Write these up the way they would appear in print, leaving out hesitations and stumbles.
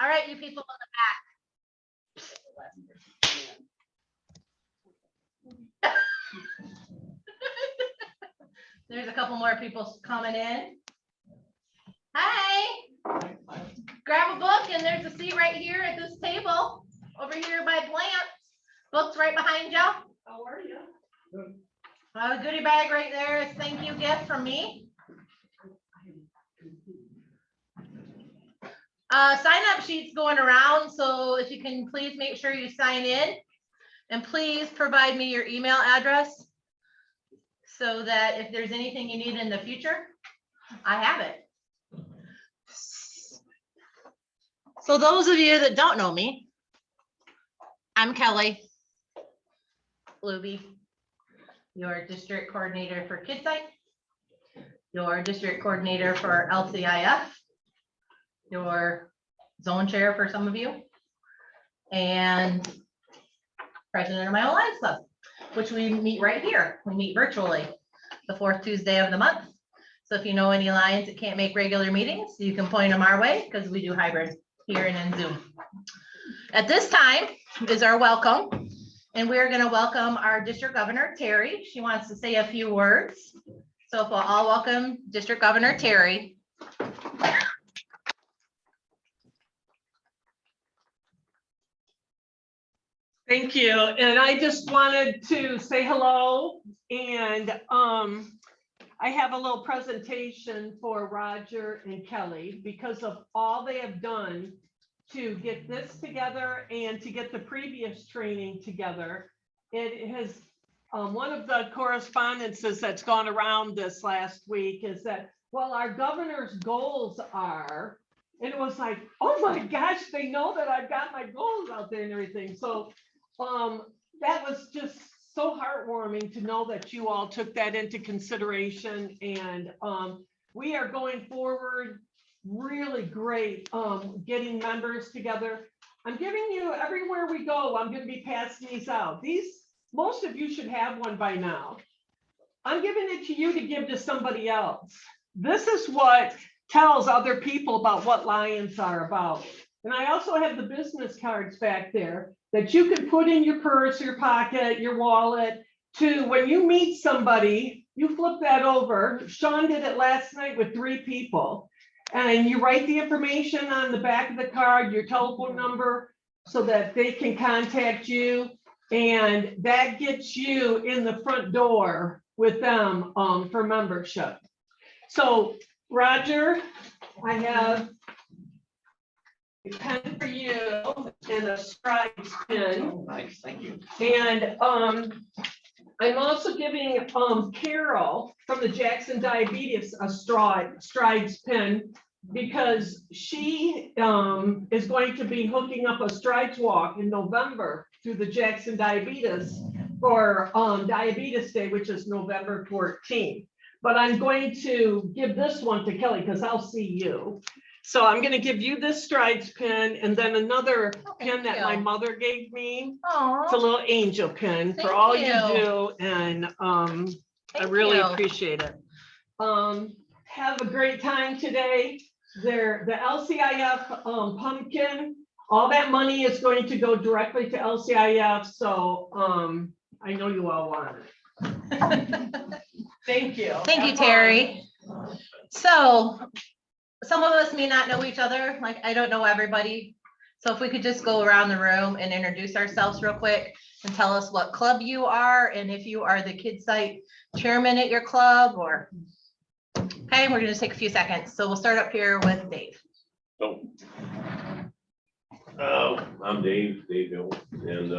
All right, you people in the back. There's a couple more people coming in. Hi. Grab a book and there's a seat right here at this table over here by plants. Books right behind you. How are you? Good. A goodie bag right there is thank you gift from me. Sign up sheets going around, so if you can please make sure you sign in and please provide me your email address so that if there's anything you need in the future, I have it. So those of you that don't know me, I'm Kelly Lubbe, your district coordinator for KidSight, your district coordinator for LCIF, your zone chair for some of you, and president of my own Lions Club, which we meet right here. We meet virtually the fourth Tuesday of the month. So if you know any Lions that can't make regular meetings, you can point them our way because we do hybrid here and in Zoom. At this time is our welcome, and we're going to welcome our district governor, Terry. She wants to say a few words. So if we'll all welcome District Governor Terry. Thank you. And I just wanted to say hello. And I have a little presentation for Roger and Kelly because of all they have done to get this together and to get the previous training together. It has one of the correspondences that's gone around this last week is that, well, our governor's goals are, and it was like, oh my gosh, they know that I've got my goals out there and everything. So that was just so heartwarming to know that you all took that into consideration. And we are going forward really great getting members together. I'm giving you, everywhere we go, I'm going to be passing these out. Most of you should have one by now. I'm giving it to you to give to somebody else. This is what tells other people about what Lions are about. And I also have the business cards back there that you could put in your purse, your pocket, your wallet, to when you meet somebody, you flip that over. Sean did it last night with 3 people. And you write the information on the back of the card, your telephone number, so that they can contact you. And that gets you in the front door with them for membership. So Roger, I have a pen for you and a Strides pen. Oh, nice, thank you. And I'm also giving Carol from the Jackson Diabetes a Strides pen because she is going to be hooking up a Strides walk in November through the Jackson Diabetes for Diabetes Day, which is November 14th. But I'm going to give this one to Kelly because I'll see you. So I'm going to give you this Strides pin and then another pin that my mother gave me. Aww. It's a little angel pin for all you do. And I really appreciate it. Have a great time today. The LCIF pumpkin, all that money is going to go directly to LCIF. So I know you all want it. Thank you. Thank you, Terry. So some of us may not know each other. Like, I don't know everybody. So if we could just go around the room and introduce ourselves real quick and tell us what club you are and if you are the KidSight chairman at your club or, okay, we're going to take a few seconds. So we'll start up here with Dave. Oh, I'm Dave Hill, and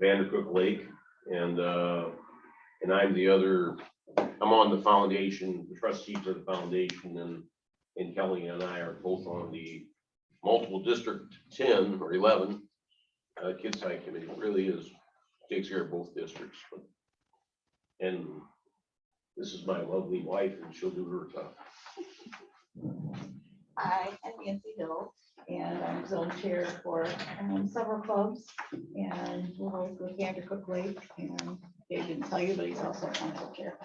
Vandercook Lake, and I'm the other. I'm on the foundation, the trustees of the foundation, and Kelly and I are both on the multiple district 10 or 11 KidSight committee. It really takes care of both districts. And this is my lovely wife, and she'll do her stuff. Hi, I'm Nancy Hill, and I'm zone chair for several clubs, and we're both with Vandercook Lake, and Dave didn't tell you, but he's also council chair.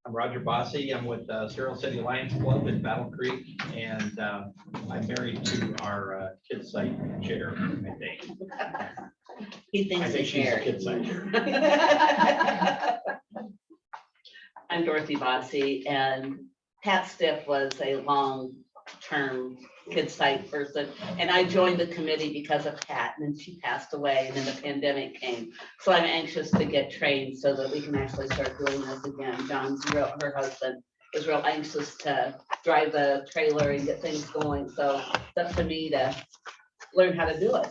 I'm I'm Roger Bossy. I'm with Serial City Lions Club in Battle Creek, and I'm married to our KidSight chair, I think. He I thinks think he's she's a married. KidSight chair. I'm Dorothy Bossy, and Pat Stiff was a long-term KidSight person, and I joined the committee because of Pat, and then she passed away, and then the pandemic came. So I'm anxious to get trained so that we can actually start doing this again. Her husband, is real anxious to drive the trailer and get things going, so it's up to me to learn how to do it.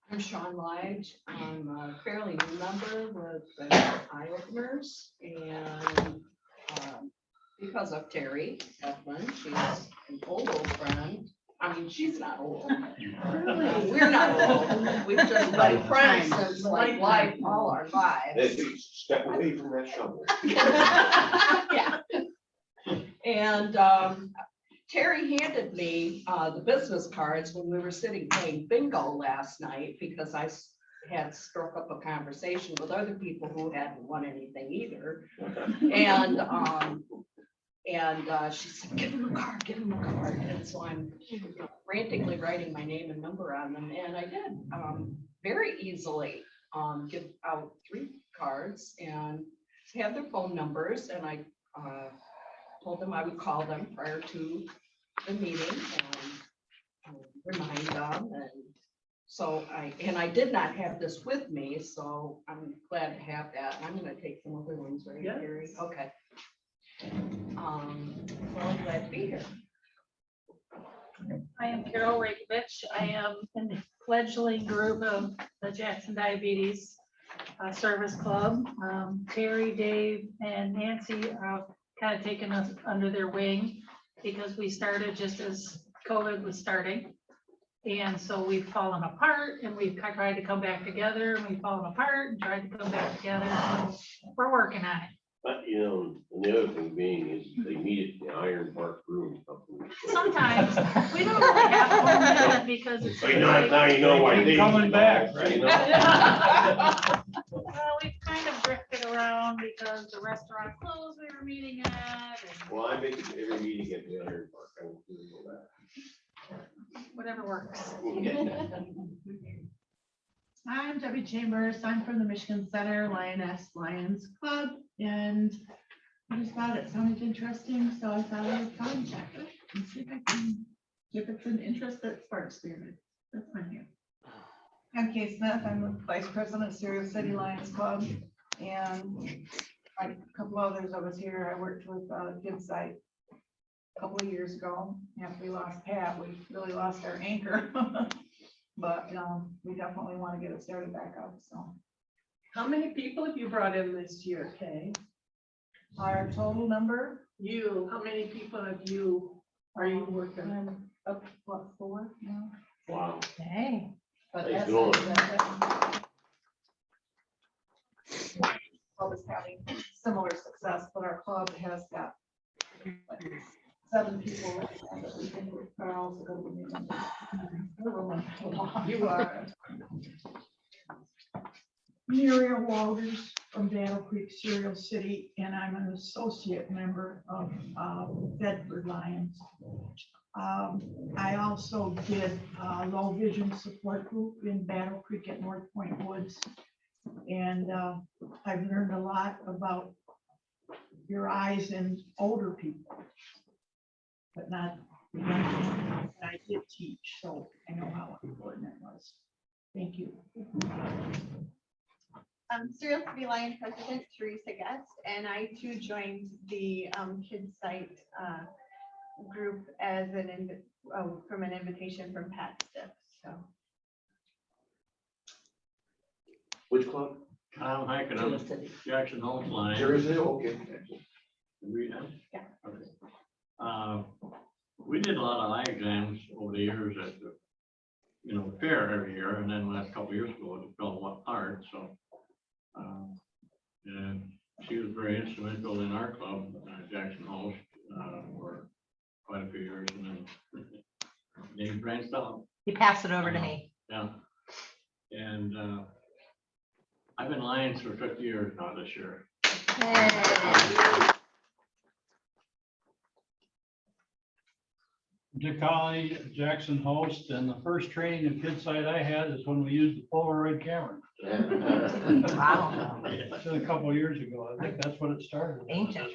I'm Sean Lige. I'm a fairly new member with the Eye Openers, and because of Terry Heflin, she's an old friend. I mean, she's not old. We're not old. We've just been friends since like life, all our lives. Step away from that shovel. Yeah. And Terry handed me the business cards when we were sitting playing bingo last night, because I had struck up a conversation with other people who hadn't won anything either. And she said, give him a card, give him a card. And so I'm frantically writing my name and number on them. And I did very easily give out 3 cards and have their phone numbers. And I told them I would call them prior to the meeting and remind them. And so I did not have this with me, so I'm glad to have that. I'm gonna take some other ones, right, Yes. Gary? Okay. Well, I'm glad to be here. I am Carol Rakovich. I am in the fledgling group of the Jackson Diabetes Service Club. Terry, Dave, and Nancy have kind of taken us under their wing because we started just as COVID was starting. And so we've fallen apart, and we've tried to come back together, and we've fallen apart and tried to come back together. So we're working on it. But, you know, and the other thing being is they meet at the Iron Park Brewing Company. Sometimes we don't really have a home because it's. So now you know why Keep they. coming back, right? You know? Well, we've kind of drifted around because the restaurant closed we were meeting at, and Well, I make every meeting at the Iron Park. I will do that. whatever works. I'm Debbie Chambers. I'm from the Michigan Center Lioness Lions Club, and I just thought it sounded interesting, so I thought I would contact it and see if it's an interest that sparks spirit. That's my name. I'm Kay Smith. I'm the Vice President of Serial City Lions Club, and like a couple others of us here, I worked with KidSight a couple of years ago. After we lost Pat, we really lost our anchor. But we definitely want to get it started back up, so. How many people have you brought in this year, Kay? Our total number, How many people are you working? up, what, 4 now? Wow. Hey. But How you that's. doing? Club is having similar success, but our club has got like 7 people right now that we think are also going to be members. You are. Muriel Walters from Battle Creek, Serial City, and I'm an associate member of Bedford Lions. I also did a low vision support group in Battle Creek at North Point Woods. And I've learned a lot about your eyes in older people, but not the young people. I did teach, so I know how important it was. Thank you. Serial City Lion President Teresa Guest, and I too joined the KidSight group as from an invitation from Pat Stiff. So Which club? Kyle Hackett, I'm Jackson Homes Line. Jersey, okay. Read that? Yeah. Okay. We did a lot of eye exams over the years at the, fair every year, and then last couple of years ago, it fell apart, so. And she was very instrumental in our club, Jackson Homes, for quite a few years, and then they branched out. You pass it over to me. Yeah. And I've been Lions for 50 years now this year. Dick Colley, Jackson host, and the first training in KidSight I had is when we used the Polaroid camera. Wow. It's been a couple of years ago. I think that's what it started. Ancient.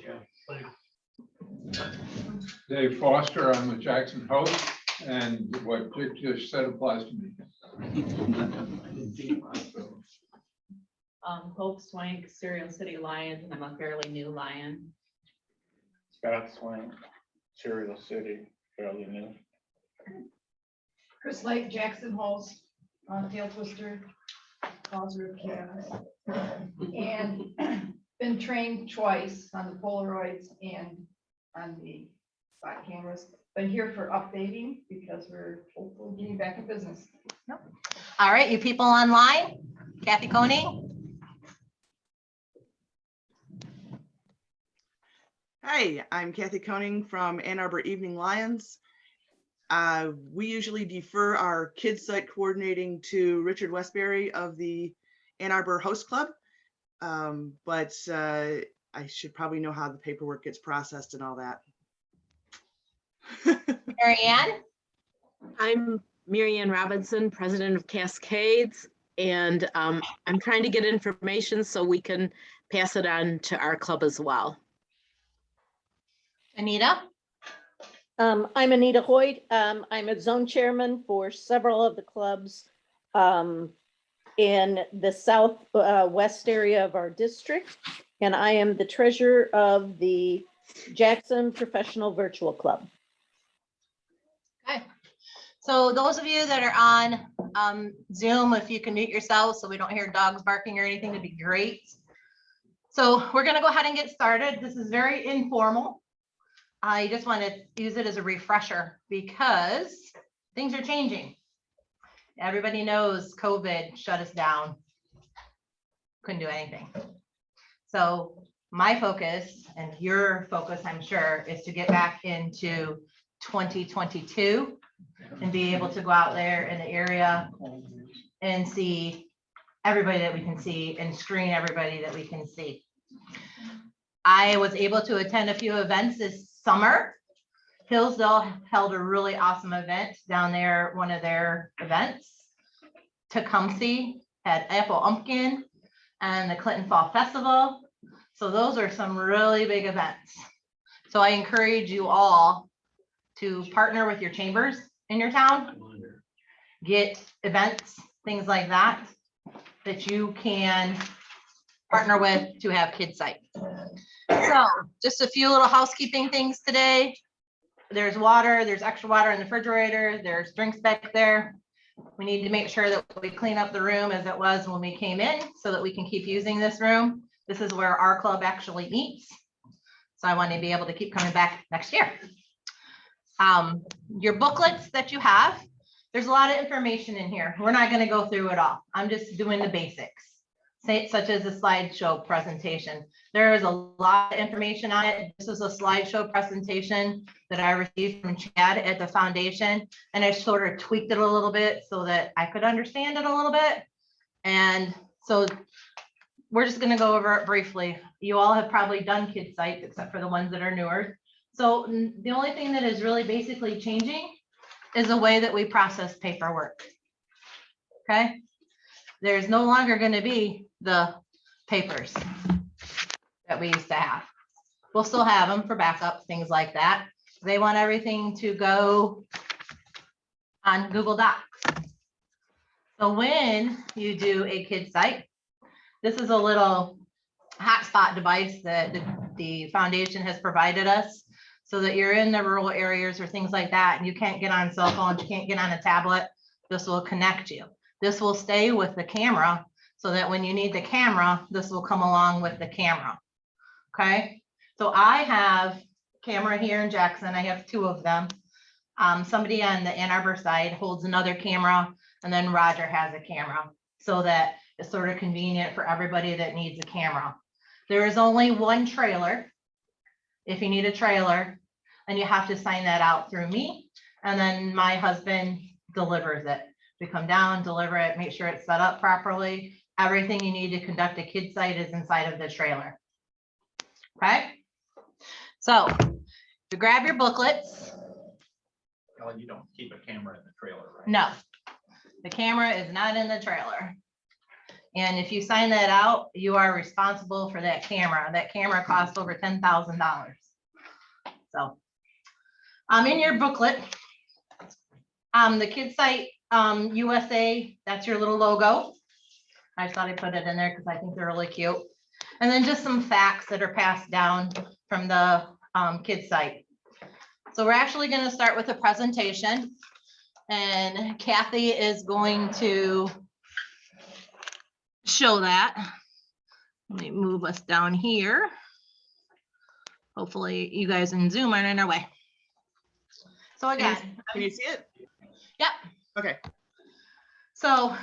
Dave Foster, I'm the Jackson host, and what Dick just said applies to me. Hope Swank, Serial City Lions, and I'm a fairly new Lion. Scott Swank, Serial City, fairly new. Chris Lake, Jackson Holes, Tail Twister, Causer of Chaos. And been trained twice on the Polaroids and on the spot cameras. Been here for updating because we're hopefully getting back in business. All right, you people online, Kathy Coney. Hi, I'm Kathy Koenig from Ann Arbor Evening Lions. We usually defer our KidSight coordinating to Richard Westbury of the Ann Arbor Host Club, but I should probably know how the paperwork gets processed and all that. Marianne? I'm Marianne Robinson, president of Cascades, and I'm trying to get information so we can pass it on to our club as well. Anita? I'm Anita Hoyt. I'm a zone chairman for several of the clubs in the southwest area of our district, and I am the treasurer of the Jackson Professional Virtual Club. Okay. So those of you that are on Zoom, if you can mute yourselves so we don't hear dogs barking or anything, that'd be great. So we're going to go ahead and get started. This is very informal. I just want to use it as a refresher because things are changing. Everybody knows COVID shut us down. Couldn't do anything. So my focus and your focus, I'm sure, is to get back into 2022 and be able to go out there in the area and see everybody that we can see and screen everybody that we can see. I was able to attend a few events this summer. Hillsdale held a really awesome event down there, one of their events. Tecumseh had Apple Umpkin and the Clinton Fall Festival. So those are some really big events. So I encourage you all to partner with your chambers in your town, get events, things like that, that you can partner with to have KidSight. So just a few little housekeeping things today. There's water, there's extra water in the refrigerator, there's drinks back there. We need to make sure that we clean up the room as it was when we came in so that we can keep using this room. This is where our club actually meets. So I want to be able to keep coming back next year. Your booklets that you have, there's a lot of information in here. We're not going to go through it all. I'm just doing the basics, such as a slideshow presentation. There is a lot of information on it. This is a slideshow presentation that I received from Chad at the foundation, and I sort of tweaked it a little bit so that I could understand it a little bit. And so we're just going to go over it briefly. You all have probably done KidSight except for the ones that are newer. So the only thing that is really basically changing is the way that we process paperwork. Okay. There's no longer going to be the papers that we used to have. We'll still have them for backup, things like that. They want everything to go on Google Docs. So when you do a KidSight, this is a little hotspot device that the foundation has provided us so that you're in the rural areas or things like that and you can't get on cell phones, you can't get on a tablet. This will connect you. This will stay with the camera so that when you need the camera, this will come along with the camera. Okay, so I have camera here in Jackson. I have two of them. Somebody on the Ann Arbor side holds another camera, and then Roger has a camera so that it's sort of convenient for everybody that needs a camera. There is only one trailer. If you need a trailer, and you have to sign that out through me, and then my husband delivers it. We come down, deliver it, make sure it's set up properly. Everything you need to conduct a KidSight is inside of the trailer. Okay? So you grab your booklets. Well, you don't keep a camera in the trailer, right? No, the camera is not in the trailer. And if you sign that out, you are responsible for that camera. That camera costs over $10,000. So in your booklet, the KidSight USA, that's your little logo. I just thought I'd put it in there because I think they're really cute. And then just some facts that are passed down from the KidSight. So we're actually going to start with a presentation, and Kathy is going to show that. Let me move us down here. Hopefully you guys in Zoom aren't in our way. So again, can you see it? Yep. Okay. So,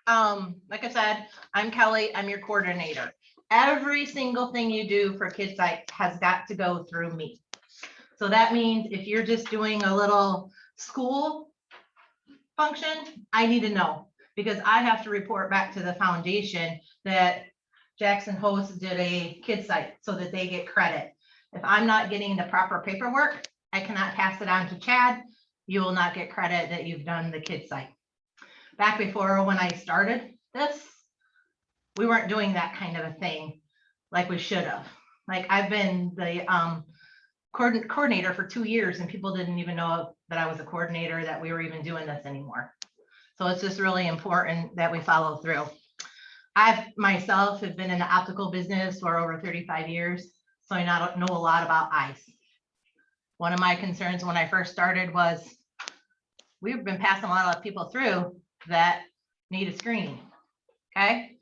like I said, I'm Kelly, I'm your coordinator. Every single thing you do for KidSight has got to go through me. So that means if you're just doing a little school function, I need to know, because I have to report back to the foundation that Jackson Host did a KidSight so that they get credit. If I'm not getting the proper paperwork, I cannot pass it on to Chad. You will not get credit that you've done the KidSight. Back before when I started this, we weren't doing that kind of a thing like we should have. Like I've been the coordinator for 2 years and people didn't even know that I was a coordinator, that we were even doing this anymore. So it's just really important that we follow through. I myself have been in the optical business for over 35 years, so I know a lot about eyes. One of my concerns when I first started was we've been passing a lot of people through that need a screening. Okay,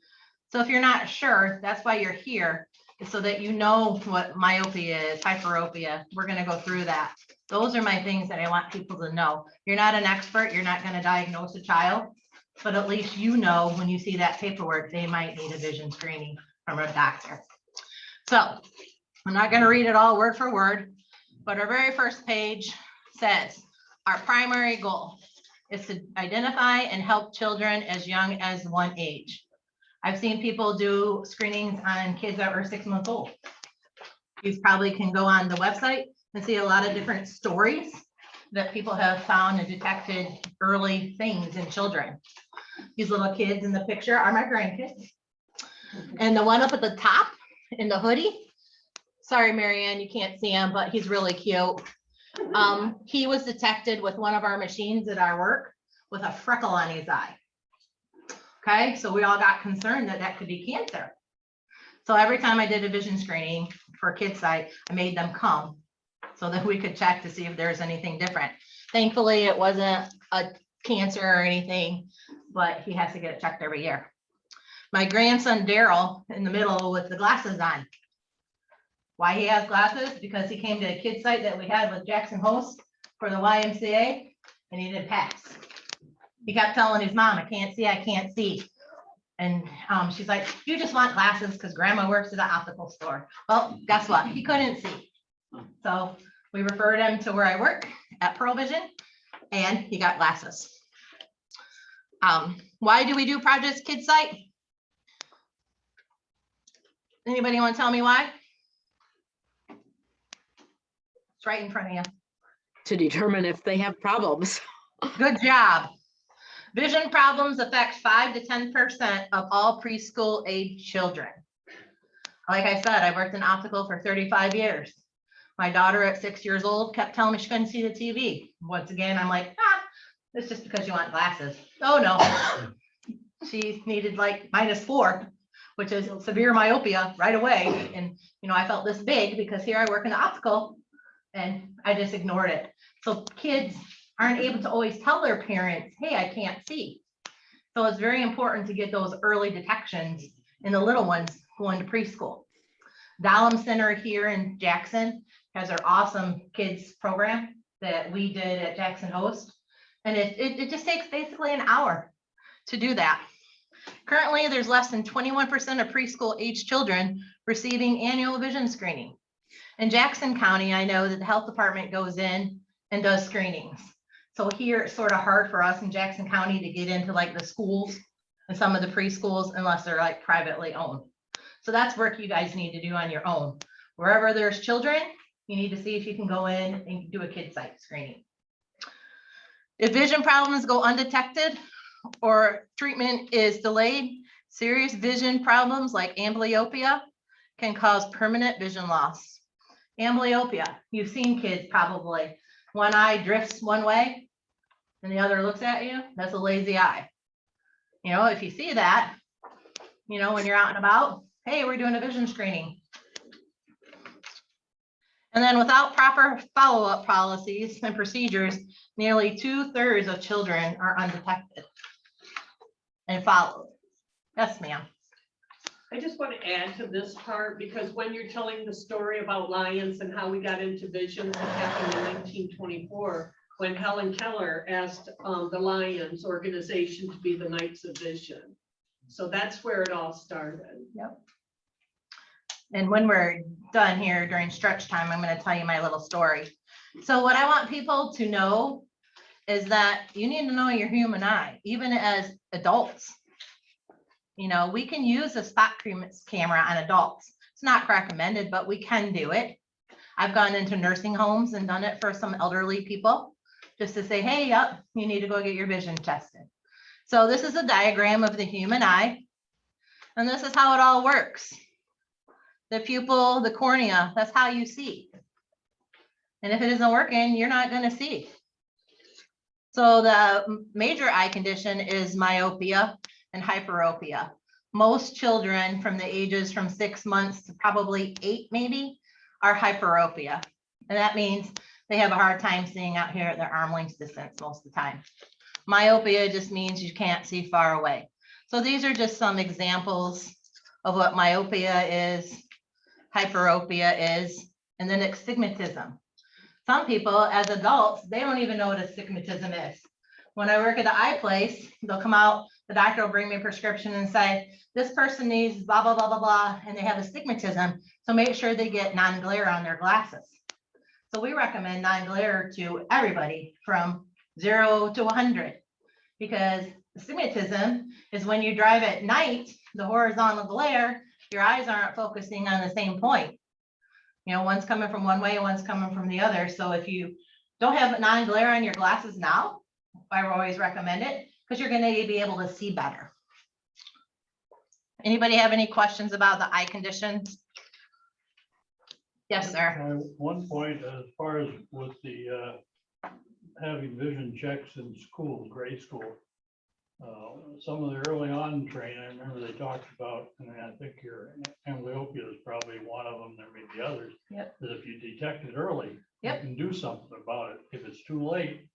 so if you're not sure, that's why you're here, is so that you know what myopia is, hyperopia. We're going to go through that. Those are my things that I want people to know. You're not an expert, you're not going to diagnose a child, but at least you know when you see that paperwork, they might need a vision screening from a doctor. So I'm not going to read it all word for word, but our very first page says our primary goal is to identify and help children as young as 1 age. I've seen people do screenings on kids that were 6 months old. You probably can go on the website and see a lot of different stories that people have found and detected early things in children. These little kids in the picture are my grandkids. And the one up at the top in the hoodie, sorry, Marianne, you can't see him, but he's really cute. He was detected with one of our machines at our work with a freckle on his eye. Okay, so we all got concerned that that could be cancer. So every time I did a vision screening for KidSight, I made them come so that we could check to see if there's anything different. Thankfully, it wasn't a cancer or anything, but he has to get it checked every year. My grandson, Daryl, in the middle with the glasses on. Why he has glasses? Because he came to a KidSight that we had with Jackson Host for the YMCA and he didn't pass. He kept telling his mom, I can't see, I can't see. And she's like, you just want glasses because grandma works at the optical store. Well, guess what? He couldn't see. So we referred him to where I work at Pearl Vision and he got glasses. Why do we do Project KidSight? Anybody want to tell me why? It's right in front of you. To determine if they have problems. Good job. Vision problems affect 5 to 10% of all preschool age children. Like I said, I worked in optical for 35 years. My daughter at 6 years old kept telling me she couldn't see the TV. Once again, I'm like, it's just because you want glasses. Oh no, she needed like -4, which is severe myopia right away. And you know, I felt this big because here I work in the optical and I just ignored it. So kids aren't able to always tell their parents, hey, I can't see. So it's very important to get those early detections in the little ones going to preschool. Dahlem Center here in Jackson has our awesome kids program that we did at Jackson Host. And it just takes basically an hour to do that. Currently, there's less than 21% of preschool age children receiving annual vision screening. In Jackson County, I know that the health department goes in and does screenings. So here it's sort of hard for us in Jackson County to get into like the schools in some of the preschools unless they're like privately owned. So that's work you guys need to do on your own. Wherever there's children, you need to see if you can go in and do a KidSight screening. If vision problems go undetected or treatment is delayed, serious vision problems like amblyopia can cause permanent vision loss. Amblyopia, you've seen kids probably, one eye drifts one way and the other looks at you, that's a lazy eye. You know, if you see that, you know, when you're out and about, hey, we're doing a vision screening. And then without proper follow-up policies and procedures, nearly 2/3 of children are undetected and followed. Yes, ma'am. I just want to add to this part, because when you're telling the story about Lions and how we got into vision, that happened in 1924, when Helen Keller asked the Lions organization to be the Knights of Vision. So that's where it all started. Yep. And when we're done here during stretch time, I'm going to tell you my little story. So what I want people to know is that you need to know your human eye, even as adults. You know, we can use a spot camera on adults. It's not recommended, but we can do it. I've gone into nursing homes and done it for some elderly people just to say, hey, yep, you need to go get your vision tested. So this is a diagram of the human eye. And this is how it all works. The pupil, the cornea, that's how you see. And if it isn't working, you're not going to see. So the major eye condition is myopia and hyperopia. Most children from the ages from 6 months to probably 8 maybe are hyperopia. And that means they have a hard time seeing out here at their arm length distance most of the time. Myopia just means you can't see far away. So these are just some examples of what myopia is, hyperopia is, and then astigmatism. Some people as adults, they don't even know what astigmatism is. When I work at the eye place, they'll come out, the doctor will bring me a prescription and say, this person needs blah, blah, blah, blah, blah, and they have astigmatism. So make sure they get non-glare on their glasses. So we recommend non-glare to everybody from 0 to 100, because astigmatism is when you drive at night, the horizontal glare, your eyes aren't focusing on the same point. You know, one's coming from one way, one's coming from the other. So if you don't have non-glare on your glasses now, I always recommend it because you're going to be able to see better. Anybody have any questions about the eye conditions? Yes, sir. One point, as far as with the having vision checks in schools, grade school, some of the early on training, I remember they talked about, and I think your amblyopia is probably one of them, there may be others, yep, that if you detect it early, yep, you can do something about it. If it's too late,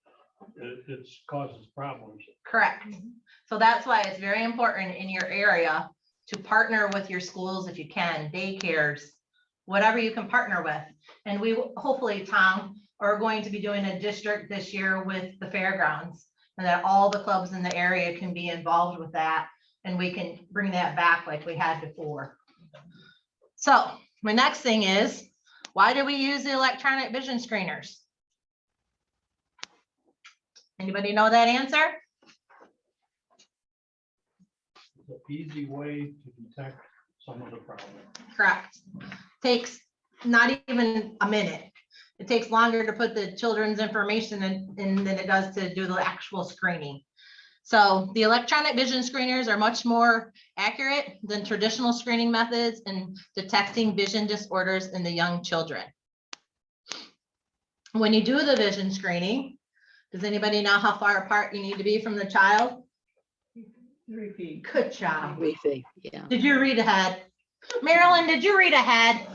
it causes problems. Correct. So that's why it's very important in your area to partner with your schools if you can, daycares, whatever you can partner with. And we hopefully, Tom, are going to be doing a district this year with the fairgrounds, and that all the clubs in the area can be involved with that, and we can bring that back like we had before. So my next thing is, why do we use the electronic vision screeners? Anybody know that answer? It's an easy way to detect some of the problem. Correct. Takes not even a minute. It takes longer to put the children's information in than it does to do the actual screening. So the electronic vision screeners are much more accurate than traditional screening methods in detecting vision disorders in the young children. When you do the vision screening, does anybody know how far apart you need to be from the child? 3 feet. Good job. 3 feet, yeah. Did you read ahead? Marilyn, did you read ahead?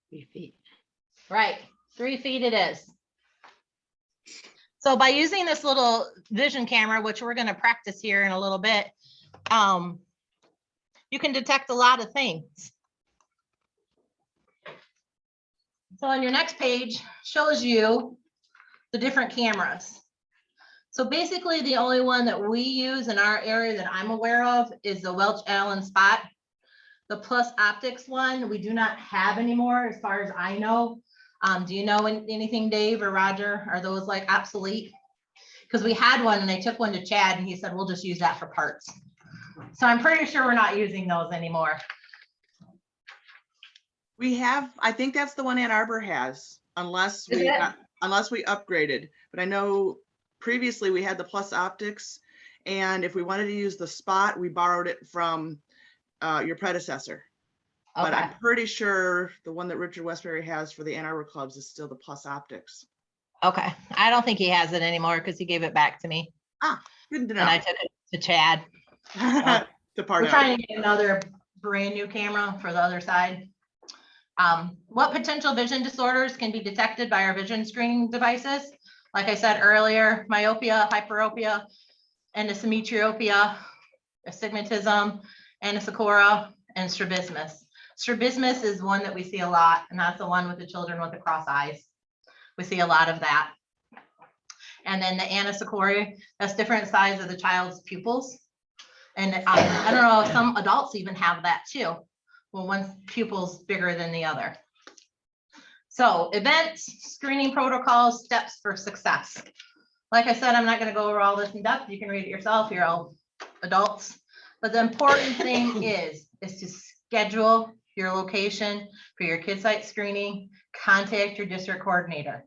3 feet. Right, 3 feet it is. So by using this little vision camera, which we're going to practice here in a little bit, you can detect a lot of things. So on your next page shows you the different cameras. So basically the only one that we use in our area that I'm aware of is the Welch Allen Spot. The Plus Optics one we do not have anymore as far as I know. Do you know anything, Dave or Roger? Are those like obsolete? Because we had one and I took one to Chad and he said, we'll just use that for parts. So I'm pretty sure we're not using those anymore. We have, I think that's the one Ann Arbor has, unless Is we, it? unless we upgraded. But I know previously we had the Plus Optics, and if we wanted to use the Spot, we borrowed it from your predecessor. But Okay. I'm pretty sure the one that Richard Westbury has for the Ann Arbor clubs is still the Plus Optics. Okay. I don't think he has it anymore because he gave it back to me. Ah, good to know. And I took it to Chad. To part We're out. trying to get another brand new camera for the other side. What potential vision disorders can be detected by our vision screening devices? Like I said earlier, myopia, hyperopia, endosymmetropia, astigmatism, anisocora, and strabismus. Strabismus is one that we see a lot, and that's the one with the children with the cross eyes. We see a lot of that. And then the anisocora, that's different size of the child's pupils. And I don't know if some adults even have that too. Well, one's pupil's bigger than the other. So events, screening protocols, steps for success. Like I said, I'm not going to go over all this in depth. You can read it yourself. You're all adults. But the important thing is to schedule your location for your KidSight screening. Contact your district coordinator.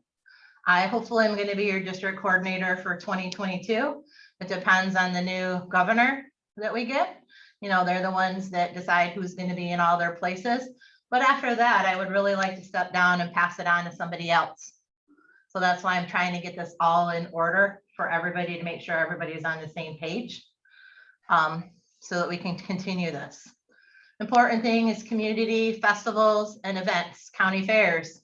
I hopefully am going to be your district coordinator for 2022. It depends on the new governor that we get. You know, they're the ones that decide who's going to be in all their places. But after that, I would really like to step down and pass it on to somebody else. So that's why I'm trying to get this all in order for everybody to make sure everybody's on the same page, so that we can continue this. Important thing is community festivals and events, county fairs,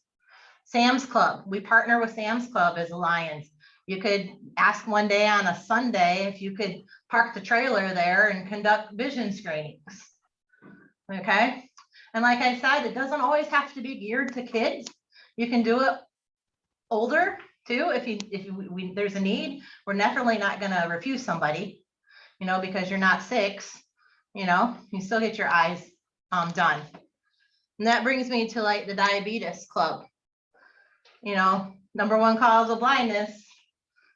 Sam's Club. We partner with Sam's Club as Alliance. You could ask one day on a Sunday if you could park the trailer there and conduct vision screenings. Okay. And like I said, it doesn't always have to be geared to kids. You can do it older too. If there's a need, we're definitely not going to refuse somebody, you know, because you're not 6, you know, you still get your eyes done. And that brings me to like the diabetes club. You know, #1 cause of blindness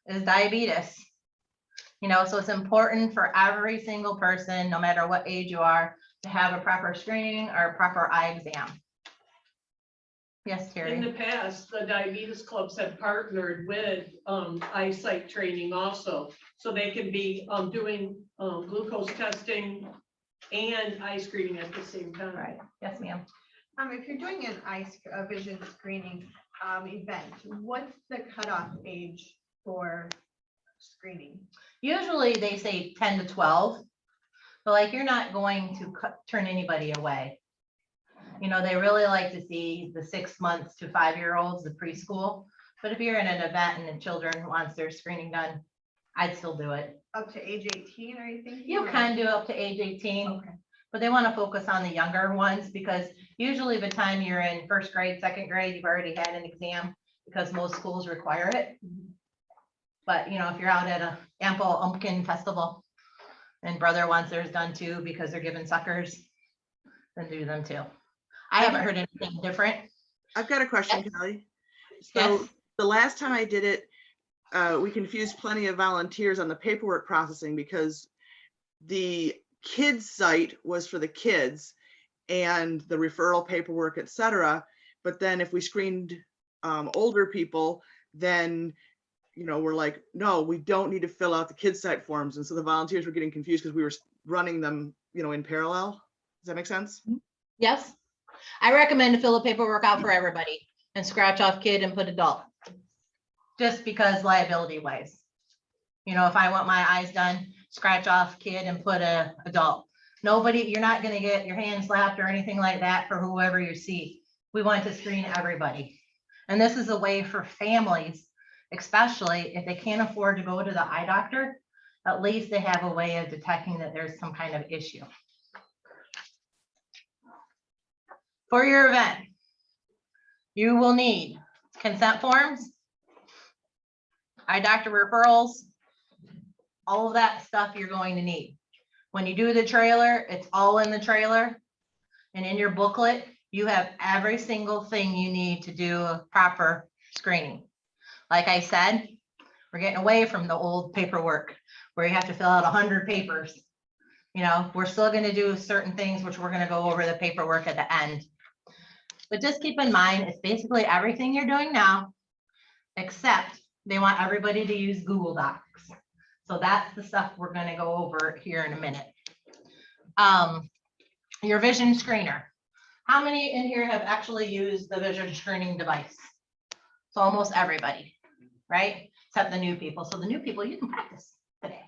is diabetes. You know, so it's important for every single person, no matter what age you are, to have a proper screening or a proper eye exam. Yes, Terry. In the past, the diabetes clubs have partnered with eyesight training also. So they can be doing glucose testing and eye screening at the same time. Right. Yes, ma'am. If you're doing a vision screening event, what's the cutoff age for screening? Usually they say 10 to 12, but like you're not going to turn anybody away. You know, they really like to see the 6 months to 5-year-olds, the preschool. But if you're in an event and the children wants their screening done, I'd still do it. Up to age 18, are you thinking? You can do up to age 18, Okay. but they want to focus on the younger ones because usually by the time you're in 1st grade, 2nd grade, you've already had an exam because most schools require it. But you know, if you're out at a Ample Umpkin festival and brother wants theirs done too because they're giving suckers, then do them too. I haven't heard anything different. I've got a question, Kelly. So Yes. the last time I did it, we confused plenty of volunteers on the paperwork processing because the KidSight was for the kids and the referral paperwork, etc. But then if we screened older people, then you know, we're like, no, we don't need to fill out the KidSight forms. And so the volunteers were getting confused because we were running them, you know, in parallel. Does that make sense? Yes. I recommend to fill the paperwork out for everybody and scratch off kid and put adult. Just because liability wise. You know, if I want my eyes done, scratch off kid and put a adult. Nobody, you're not going to get your hand slapped or anything like that for whoever you see. We want to screen everybody. And this is a way for families, especially if they can't afford to go to the eye doctor, at least they have a way of detecting that there's some kind of issue. For your event, you will need consent forms, eye doctor referrals, all of that stuff you're going to need. When you do the trailer, it's all in the trailer and in your booklet, you have every single thing you need to do a proper screening. Like I said, we're getting away from the old paperwork where you have to fill out 100 papers. You know, we're still going to do certain things, which we're going to go over the paperwork at the end. But just keep in mind, it's basically everything you're doing now, except they want everybody to use Google Docs. So that's the stuff we're going to go over here in a minute. Your vision screener. How many in here have actually used the vision screening device? So almost everybody, right? Except the new people. So the new people, you can practice today.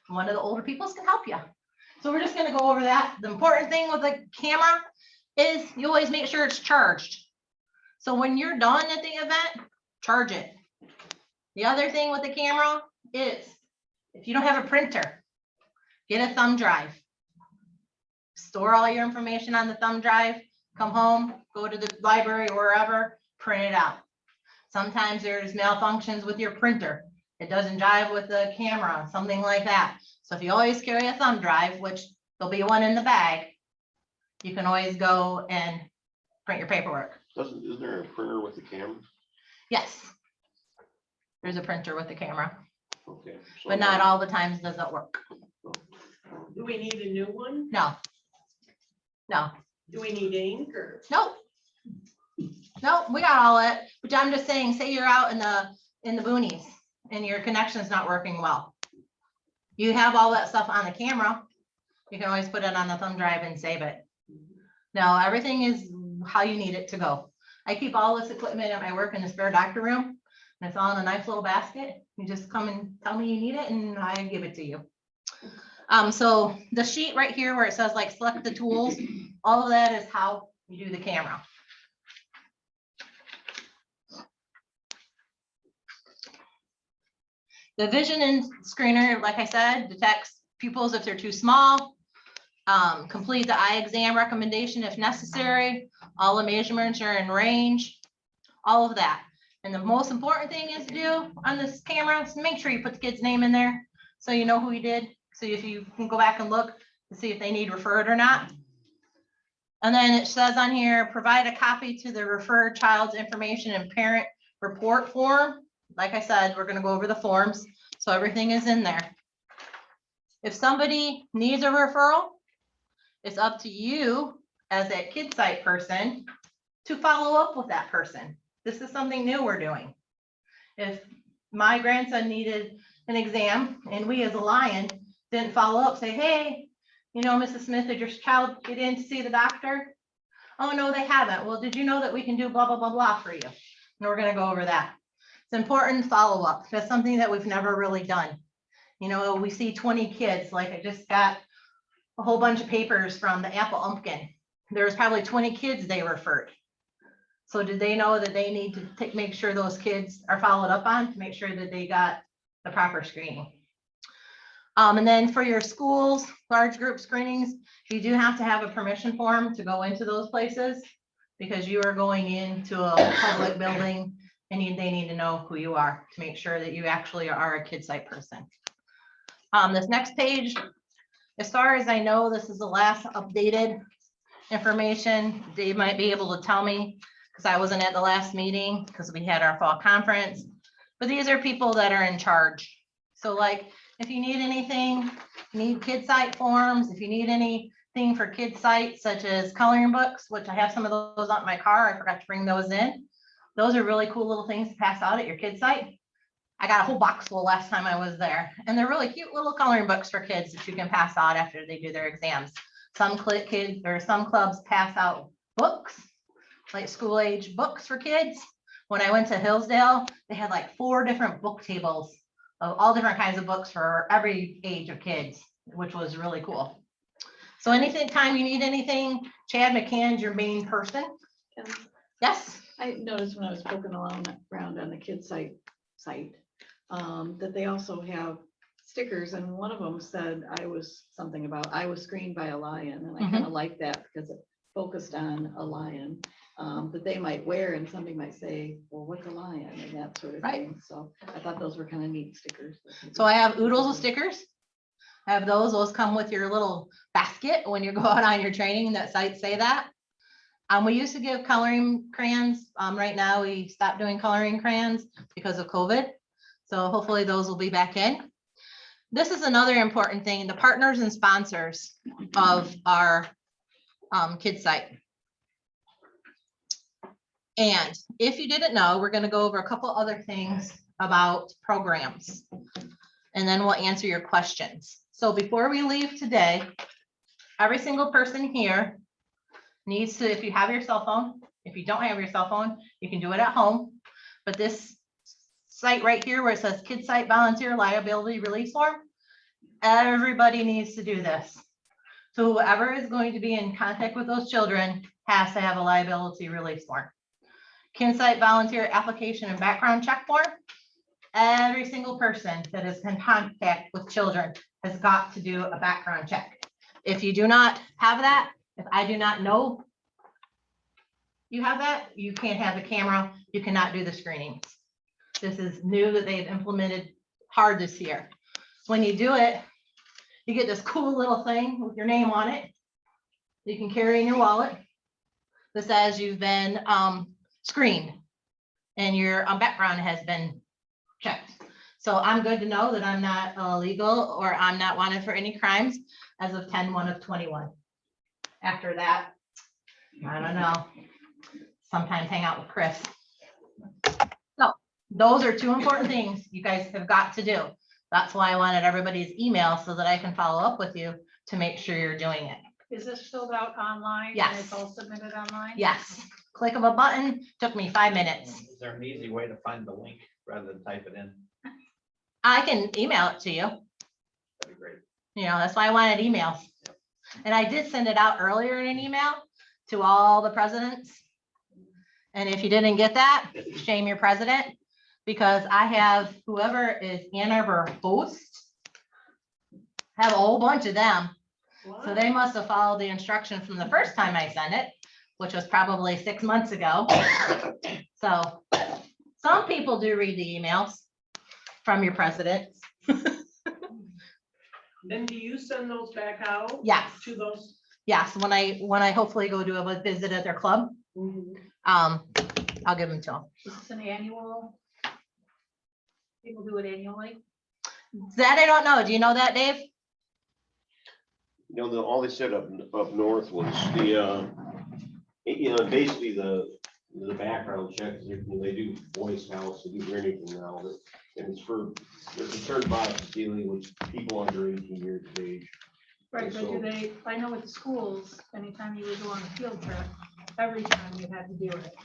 One of the older peoples can help you. So we're just going to go over that. The important thing with the camera is you always make sure it's charged. So when you're done at the event, charge it. The other thing with the camera is if you don't have a printer, get a thumb drive. Store all your information on the thumb drive, come home, go to the library or wherever, print it out. Sometimes there's malfunctions with your printer. It doesn't jive with the camera, something like that. So if you always carry a thumb drive, which there'll be one in the bag, you can always go and print your paperwork. Is there a printer with the camera? Yes. There's a printer with the camera, Okay. So but not all the times does it work. Do we need a new one? No. No. Do we need ink or? Nope. Nope, we got all it, but I'm just saying, say you're out in the boonies and your connection's not working well. You have all that stuff on the camera. You can always put it on a thumb drive and save it. No, everything is how you need it to go. I keep all this equipment at my work in the spare doctor room, and it's all in a nice little basket. You just come and tell me you need it and I give it to you. So the sheet right here where it says like select the tools, all of that is how you do the camera. The vision and screener, like I said, detects pupils if they're too small, complete the eye exam recommendation if necessary, all the measurements are in range, all of that. And the most important thing is to do on this camera is make sure you put the kid's name in there so you know who you did. So if you can go back and look to see if they need referred or not. And then it says on here, provide a copy to the referred child's information and parent report form. Like I said, we're going to go over the forms. So everything is in there. If somebody needs a referral, it's up to you as a KidSight person to follow up with that person. This is something new we're doing. If my grandson needed an exam and we as a Lion didn't follow up, say, hey, you know, Mrs. Smith, did your child get in to see the doctor? Oh, no, they haven't. Well, did you know that we can do blah, blah, blah, blah for you? And we're going to go over that. It's important follow up. That's something that we've never really done. You know, we see 20 kids, like I just got a whole bunch of papers from the Apple Umpkin. There was probably 20 kids they referred. So did they know that they need to make sure those kids are followed up on to make sure that they got the proper screening? And then for your schools, large group screenings, you do have to have a permission form to go into those places because you are going into a public building and they need to know who you are to make sure that you actually are a KidSight person. This next page, as far as I know, this is the last updated information. Dave might be able to tell me because I wasn't at the last meeting because we had our fall conference, but these are people that are in charge. So like, if you need anything, you need KidSight forms, if you need anything for KidSight, such as coloring books, which I have some of those on my car, I forgot to bring those in. Those are really cool little things to pass out at your KidSight. I got a whole box full last time I was there, and they're really cute little coloring books for kids that you can pass out after they do their exams. Some kids or some clubs pass out books, like school age books for kids. When I went to Hillsdale, they had like 4 different book tables of all different kinds of books for every age of kids, which was really cool. So anytime you need anything, Chad McCann's your main person. Yes. I noticed when I was poking around on the KidSight site, that they also have stickers, and one of them said I was screened by a lion, and I kind of like that because it focused on a lion that they might wear, and somebody might say, well, what's a lion, and that sort of thing. So I thought those were kind of neat stickers. So I have oodles of stickers. I have those come with your little basket when you go out on your training, that sites say that. We used to give coloring crayons. Right now we stopped doing coloring crayons because of COVID. So hopefully those will be back in. This is another important thing, the partners and sponsors of our KidSight. And if you didn't know, we're going to go over a couple other things about programs, and then we'll answer your questions. So before we leave today, every single person here needs to, if you have your cell phone, if you don't have your cell phone, you can do it at home. But this site right here where it says KidSight Volunteer Liability Release Form, everybody needs to do this. So whoever is going to be in contact with those children has to have a liability release form. KidSight Volunteer Application and Background Check Form. Every single person that is in contact with children has got to do a background check. If you do not have that, if I do not know you have that, you can't have the camera, you cannot do the screenings. This is new that they've implemented hard this year. When you do it, you get this cool little thing with your name on it. You can carry in your wallet that says you've been screened and your background has been checked. So I'm good to know that I'm not illegal or I'm not wanted for any crimes as of 10/1/21. After that, I don't know. Sometimes hang out with Chris. So those are two important things you guys have got to do. That's why I wanted everybody's email so that I can follow up with you to make sure you're doing it. Is this filled out online? and Yes. It's all submitted online? Yes. Click of a button, took me 5 minutes. Is there an easy way to find the link rather than type it in? I can email it to you. That'd be great. You know, that's why I wanted emails. And I did send it out earlier in an email to all the presidents. And if you didn't get that, shame your president, because I have whoever is Ann Arbor host, have a whole bunch of them. So they must have followed the instructions from the first time I sent it, which was probably 6 months ago. So some people do read the emails from your presidents. And do you send those back out? Yes. To those? Yes, when I hopefully go do a visit at their club, I'll give them to them. Is this an annual? People do it annually? That I don't know. Do you know that, Dave? You know, all they said up north was the, basically the background checks, they do voice house, they do anything now, and it's for, they're concerned about dealing with people under 18 years of age. Right, but do they, I know with the schools, anytime you would go on a field trip, every time you had to do it.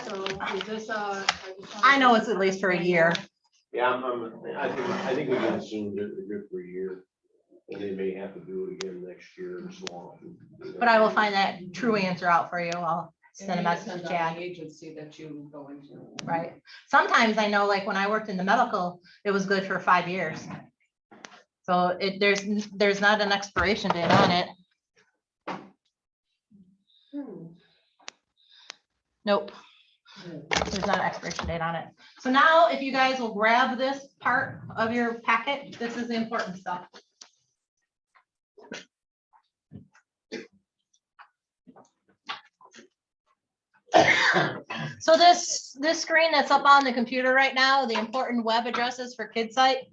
So is this I know it's at least for a year. Yeah, I think we can assume that they're good for a year, and they may have to do it again next year or so on. But I will find that true answer out for you. I'll send a message to Chad. Agency that you go into. Right. Sometimes I know, like when I worked in the medical, it was good for 5 years. So there's not an expiration date on it. Nope. There's not an expiration date on it. So now if you guys will grab this part of your packet, this is the important stuff. So this screen that's up on the computer right now, the important web addresses for KidSight,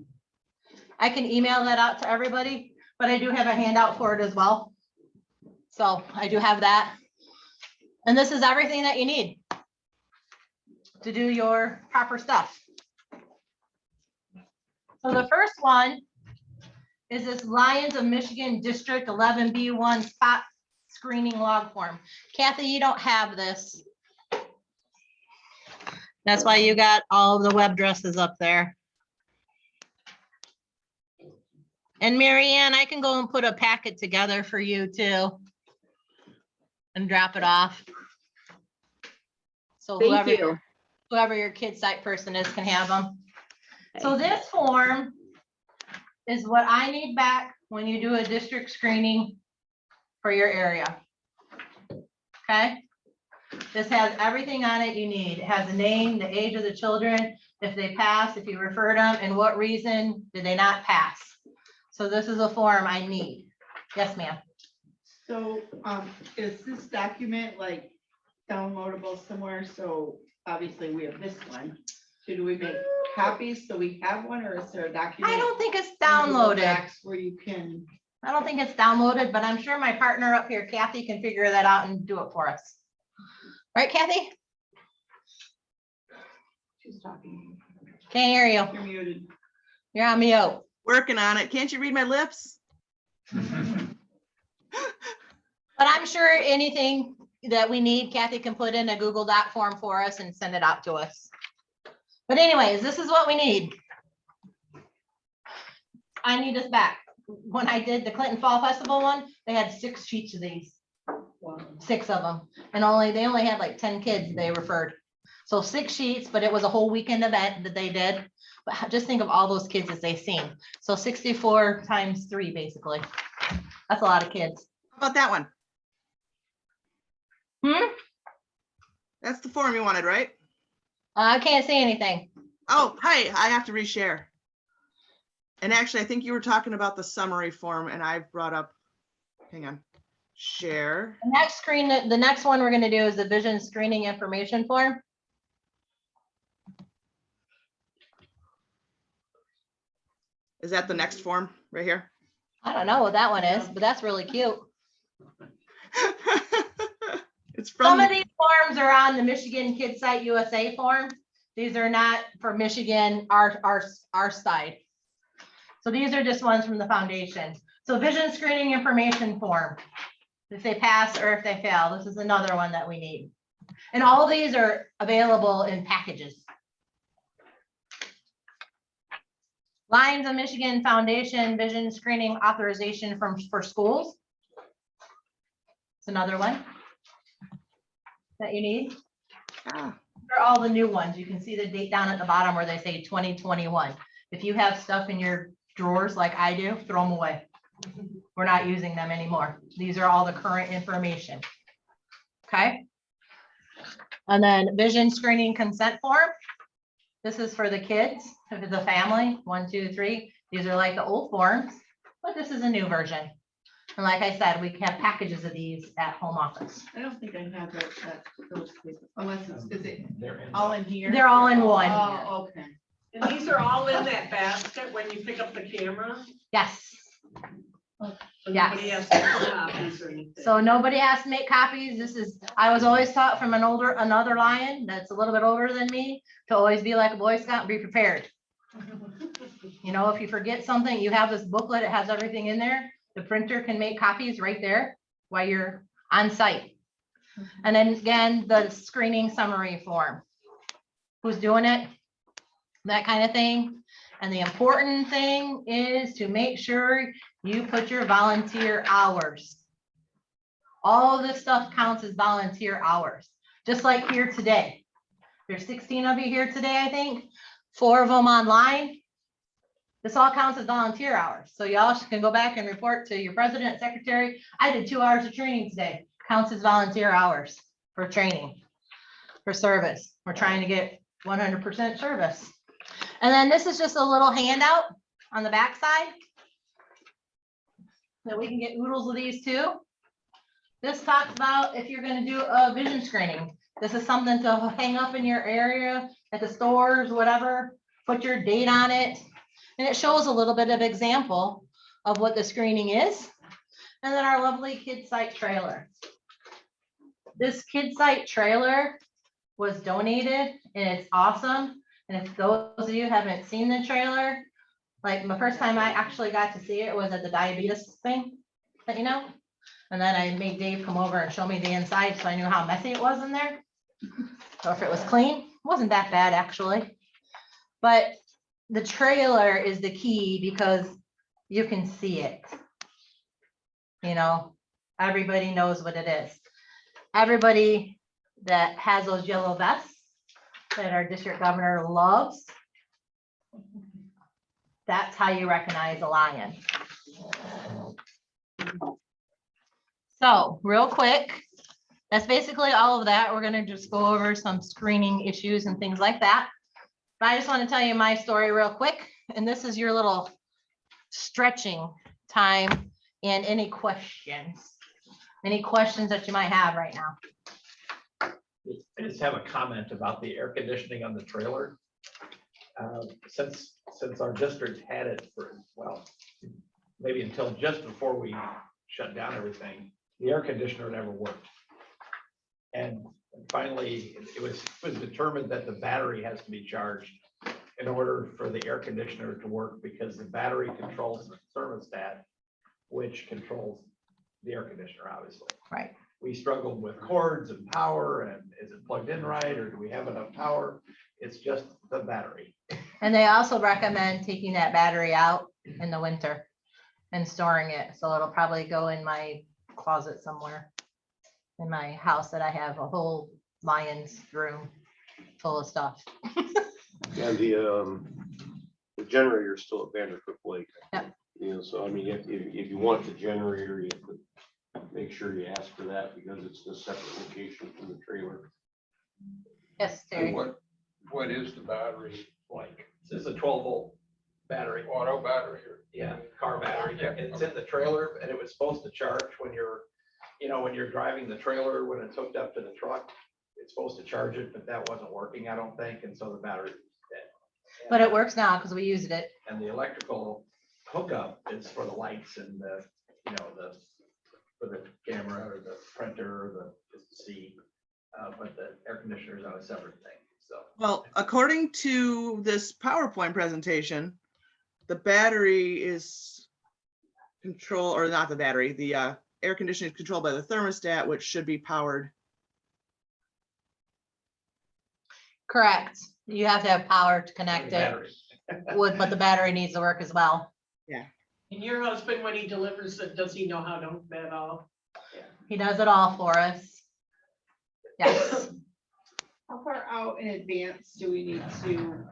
I can email that out to everybody, but I do have a handout for it as well. So I do have that. And this is everything that you need to do your proper stuff. So the first one is this Lions of Michigan District 11B1 spot screening log form. Kathy, you don't have this. That's why you got all of the web addresses up there. And Marianne, I can go and put a packet together for you too and drop it off. So Thank you. whoever your KidSight person is can have them. So this form is what I need back when you do a district screening for your area. Okay. This has everything on it you need. It has the name, the age of the children, if they passed, if you referred them, and what reason did they not pass. So this is a form I need. Yes, ma'am. So is this document like downloadable somewhere, so obviously we have this one. Should we make copies so we have one, or is there a document? I don't think it's in Google downloaded. Docs where you can, I don't think it's downloaded, but I'm sure my partner up here, Kathy, can figure that out and do it for us. Right, Kathy? she's talking. Can't hear you. You're muted. You're on mute. Working on it. Can't you read my lips? But I'm sure anything that we need, Kathy can put in a Google Doc form for us and send it out to us. But anyways, this is what we need. I need this back. When I did the Clinton Fall Festival one, they had 6 sheets of these. 6 of them. And they only had like 10 kids they referred. So 6 sheets, but it was a whole weekend event that they did. But just think of all those kids that they've seen. So 64 times 3, basically. That's a lot of kids. How about that one? That's the form you wanted, right? I can't see anything. Oh, hi, I have to reshare. And actually, I think you were talking about the summary form and I brought up, hang on, share. The next screen, the next one we're gonna do is the vision screening information form. Is that the next form right here? I don't know what that one is, but that's really cute. It's Some from, of these forms are on the Michigan KidSight USA form. These are not for Michigan, our side. So these are just ones from the foundation. So vision screening information form. If they pass or if they fail, this is another one that we need. And all of these are available in packages. Lions of Michigan Foundation Vision Screening Authorization for schools. It's another one that you need. They're all the new ones. You can see the date down at the bottom where they say 2021. If you have stuff in your drawers like I do, throw them away. We're not using them anymore. These are all the current information. Okay. And then vision screening consent form. This is for the kids. If it's a family, 1, 2, 3. These are like the old forms, but this is a new version. And like I said, we have packages of these at home office. I don't think I have those papers, unless it's, is it all in here? They're all in one. Oh, okay. And these are all in that basket when you pick up the camera? Yes. So nobody has to make copies or anything. So nobody has to make copies. This is, I was always taught from another lion that's a little bit older than me to always be like a Boy Scout and be prepared. You know, if you forget something, you have this booklet, it has everything in there. The printer can make copies right there while you're on site. And then again, the screening summary form. Who's doing it? That kind of thing. And the important thing is to make sure you put your volunteer hours. All of this stuff counts as volunteer hours, just like here today. There's 16 of you here today, I think, 4 of them online. This all counts as volunteer hours. So y'all can go back and report to your president, secretary. I did 2 hours of training today. Counts as volunteer hours for training, for service. We're trying to get 100% service. And then this is just a little handout on the back side that we can get oodles of these too. This talks about if you're going to do a vision screening. This is something to hang up in your area at the stores, whatever, put your date on it. And it shows a little bit of example of what the screening is. And then our lovely KidSight trailer. This KidSight trailer was donated and it's awesome. And if those of you haven't seen the trailer, like the first time I actually got to see it was at the diabetes thing, that you know. And then I made Dave come over and show me the inside so I knew how messy it was in there. So if it was clean, it wasn't that bad actually. But the trailer is the key because you can see it. You know, everybody knows what it is. Everybody that has those yellow vests that our district governor loves, that's how you recognize a lion. So real quick, that's basically all of that. We're going to just go over some screening issues and things like that. But I just want to tell you my story real quick. And this is your little stretching time and any questions that you might have right now. I just have a comment about the air conditioning on the trailer. Since our district had it for, well, maybe until just before we shut down everything, the air conditioner never worked. And finally, it was determined that the battery has to be charged in order for the air conditioner to work, because the battery controls the thermostat, which controls the air conditioner, obviously. Right. We struggled with cords and power, and is it plugged in right, or do we have enough power? It's just the battery. And they also recommend taking that battery out in the winter and storing it. So it'll probably go in my closet somewhere in my house, that I have a whole lion's room full of stuff. And the generator is still at Vandercook Lake. Yep. You know, so I mean, if you want the generator, you have to make sure you ask for that, because it's a separate location from the trailer. Yes, And Terry. what is the battery like? This is a 12-volt battery. Auto battery? Yeah, car battery. It's in the trailer, and it was supposed to charge when you're, when you're driving the trailer, when it's hooked up to the truck, it's supposed to charge it, but that wasn't working, I don't think, and so the battery was dead. But it works now because we used it. And the electrical hookup is for the lights and the, for the camera or the printer or the seat, but the air conditioner is on a separate thing, so. Well, according to this PowerPoint presentation, the battery is or not the battery, the air conditioning is controlled by the thermostat, which should be powered. Correct. You have to have power to connect it Battery. but the battery needs to work as well. Yeah. And your husband, when he delivers it, does he know how to hook that up? He does it all for us. Yes. How far out in advance do we need to,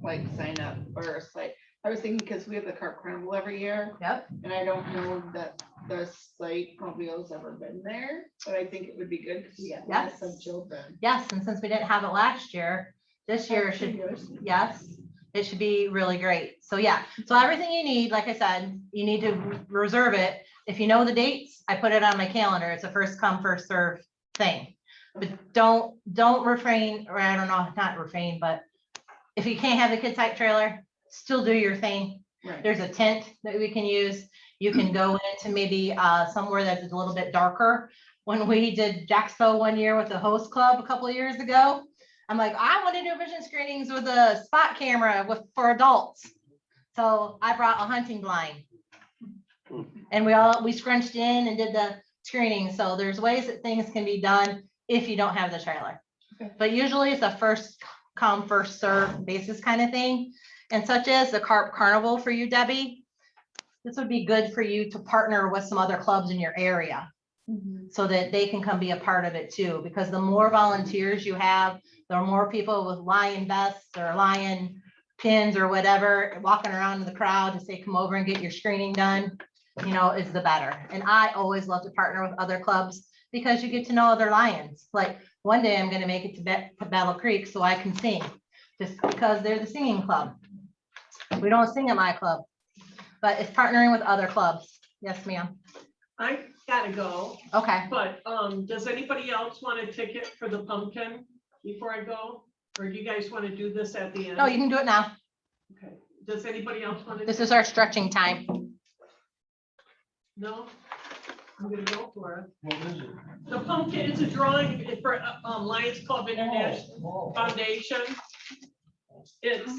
like, sign up for a site? I was thinking, because we have the Carp Carnival every year. Yep. And I don't know that the site mobile's ever been there, but I think it would be good because we got Yes. some children. Yes, and since we didn't have it last year, this year should, yes, it should be really great. So yeah, so everything you need, like I said, you need to reserve it. If you know the dates, I put it on my calendar. It's a first come, first serve thing. But don't refrain, or I don't know, not refrain, but if you can't have the KidSight trailer, still do your thing. Right. There's a tent that we can use. You can go into maybe somewhere that's a little bit darker. When we did Jacksonville one year with the host club a couple of years ago, I'm like, I want to do vision screenings with a spot camera for adults. So I brought a hunting blind. And we scrunched in and did the screening. So there's ways that things can be done if you don't have the trailer. Okay. But usually it's a first come, first serve basis kind of thing. And such as the Carp Carnival for you, Debbie, this would be good for you to partner with some other clubs in your area so that they can come be a part of it too. Because the more volunteers you have, the more people with lion vests or lion pins or whatever walking around in the crowd to say, come over and get your screening done, is the better. And I always love to partner with other clubs because you get to know other lions. Like one day I'm going to make it to Battle Creek so I can sing, just because they're the singing club. We don't sing at my club, but it's partnering with other clubs. Yes, ma'am. I gotta go, Okay. but does anybody else want a ticket for the pumpkin before I go? Or do you guys want to do this at the end? No, you can do it now. Okay. Does anybody else want to? This is our stretching time. No? I'm gonna go for it. What is it? The pumpkin is a drawing for Lions Club International Foundation. It's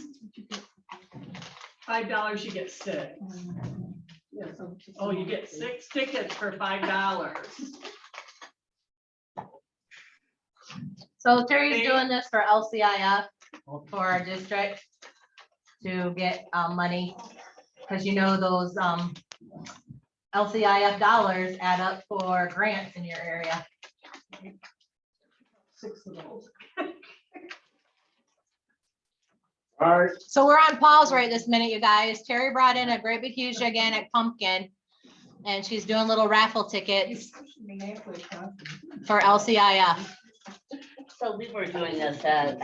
$5, you get 6. Oh, you get 6 tickets for $5. So Terry's doing this for LCIF for our district to get money, because those LCIF dollars add up for grants in your area. 6 of those. All right. So we're on pause right this minute, you guys. Terry brought in a great big huge gigantic pumpkin, and she's doing little raffle tickets for LCIF. So we were doing this at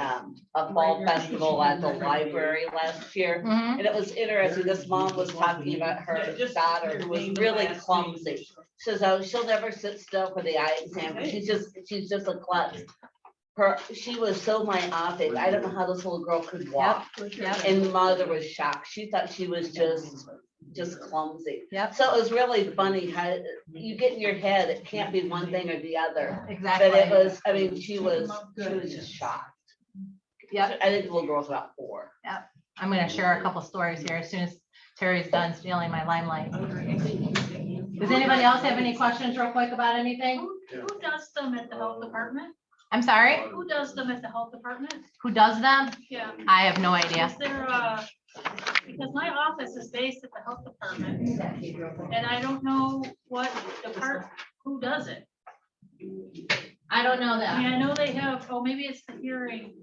a fall festival at the library last year. Mhm. And it was interesting. This mom was talking about her daughter who was really clumsy. She says, oh, she'll never sit still for the eye exam. She's just a klutz. She was so myopic. I don't know how this little girl could walk. Yep. And the mother was shocked. She thought she was just clumsy. Yep. So it was really funny how you get in your head, it can't be one thing or the other. Exactly. But it was, I mean, she was just shocked. Yep. I think the little girl's about 4. Yep. I'm gonna share a couple stories here as soon as Terry's done stealing my limelight. Does anybody else have any questions real quick about anything? Who does them at the health department? I'm sorry? Who does them at the health department? Who does them? Yeah. I have no idea. Is there because my office is based at the health department, and I don't know what who does it. I don't know I that. mean, I know they have, oh, maybe it's the hearing.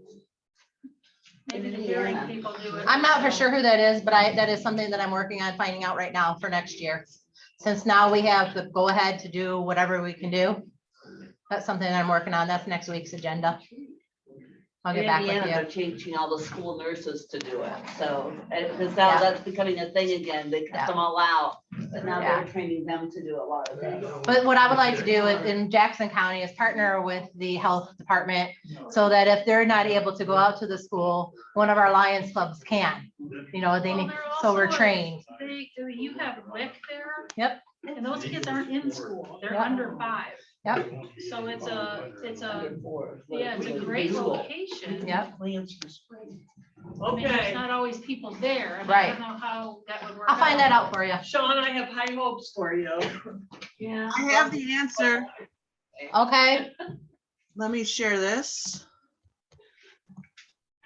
Maybe the hearing people do it. I'm not for sure who that is, but that is something that I'm working on finding out right now for next year. Since now we have the go ahead to do whatever we can do. That's something that I'm working on. That's next week's agenda. I'll get back with Indiana, they're you. changing all the school nurses to do it. So, because now that's becoming a thing again. They cut them all out, but now they're training them to do a lot of things. But what I would like to do in Jackson County is partner with the health department so that if they're not able to go out to the school, one of our Lions clubs can. You know, they need, so we're trained. You have WIC there? Yep. And those kids aren't in school. They're under 5. Yep. So it's a great location. Yep. I mean, Okay. there's not always people there. and I Right. don't know how that would work. I'll find that out for you. Sean, I have high hopes for you. Yeah. I have the answer. Okay. Let me share this.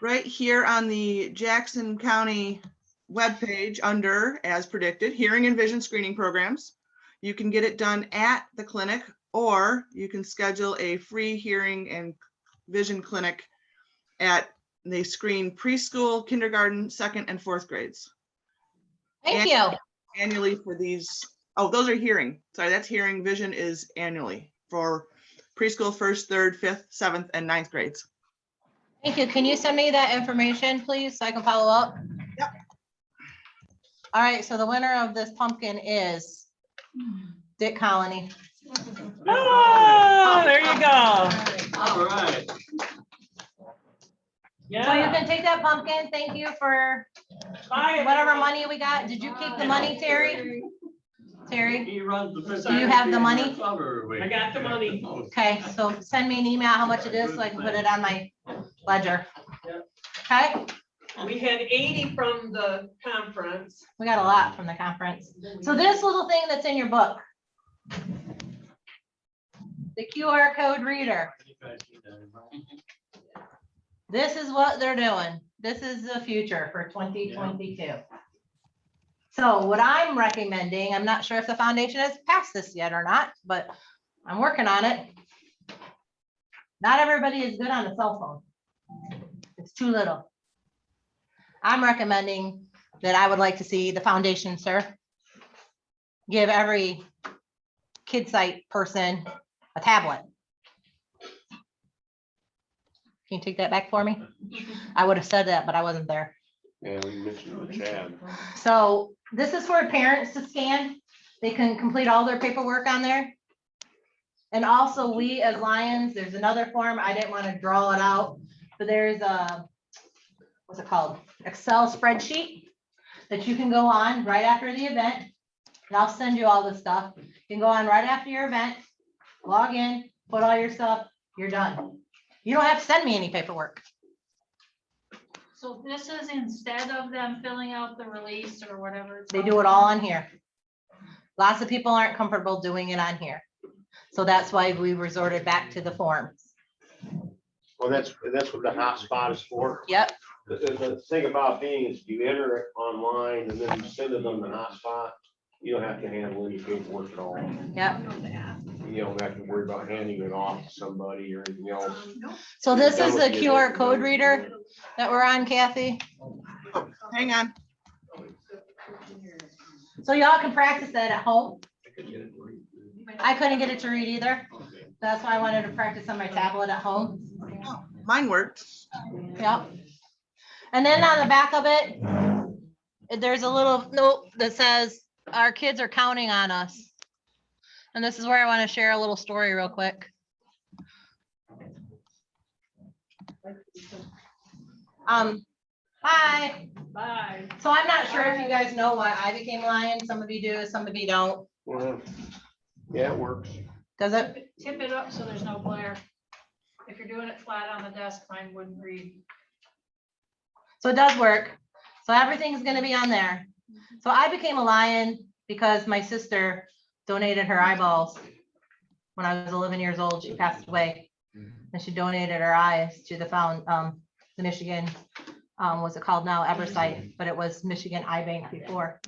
Right here on the Jackson County webpage under, as predicted, hearing and vision screening programs. You can get it done at the clinic, or you can schedule a free hearing and vision clinic they screen preschool, kindergarten, 2nd and 4th grades. Thank you. Annually for these. Oh, those are hearing. Sorry, that's hearing. Vision is annually for preschool, 1st, 3rd, 5th, 7th, and 9th grades. Thank you. Can you send me that information, please, so I can follow up? Yep. All right, so the winner of this pumpkin is Dick Colony. Oh, there you go. All right. So you can take that pumpkin. Thank you for whatever money we got. Did you keep the money, Terry? Terry, He runs the. do you have the money? I got the money. Okay, so send me an email how much it is so I can put it on my ledger. Okay, We had 80 from the conference. we got a lot from the conference. So this little thing that's in your book, the QR code reader. This is what they're doing. This is the future for 2022. So what I'm recommending, I'm not sure if the foundation has passed this yet or not, but I'm working on it. Not everybody is good on a cell phone. It's too little. I'm recommending that I would like to see the foundation, sir, give every KidSight person a tablet. Can you take that back for me? I would have said that, but I wasn't there. Yeah, we mentioned the chat. So this is for parents to scan. They can complete all their paperwork on there. And also we as Lions, there's another form. I didn't want to draw it out, but there's a, what's it called? Excel spreadsheet that you can go on right after the event. And I'll send you all this stuff. You can go on right after your event, log in, put all your stuff, you're done. You don't have to send me any paperwork. So this is instead of them filling out the release or whatever. it's They called. do it all on here. Lots of people aren't comfortable doing it on here. So that's why we resorted back to the forms. Well, that's what the hotspot is for. Yep. The thing about being is you enter it online and then you send it on the hotspot. You don't have to handle any paperwork at all. Yep. You don't have to worry about handing it off to somebody or anything else. So this is the QR code reader that we're on, Kathy. Hang on. So y'all can practice that at home. I couldn't get it to read either. That's why I wanted to practice on my tablet at home. Mine worked. Yep. And then on the back of it, there's a little note that says, our kids are counting on us. And this is where I want to share a little story real quick. Bye. Bye. So I'm not sure if you guys know why I became Lion. Some of you do, some of you don't. Well, yeah, it works. Does it? Tip it up so there's no glare. If you're doing it flat on the desk, mine wouldn't read. So it does work. So everything's gonna be on there. So I became a Lion because my sister donated her eyeballs. When I was 11 years old, she passed away. And she donated her eyes to the Michigan, what's it called now, Eversight, but it was Michigan Eye Bank before.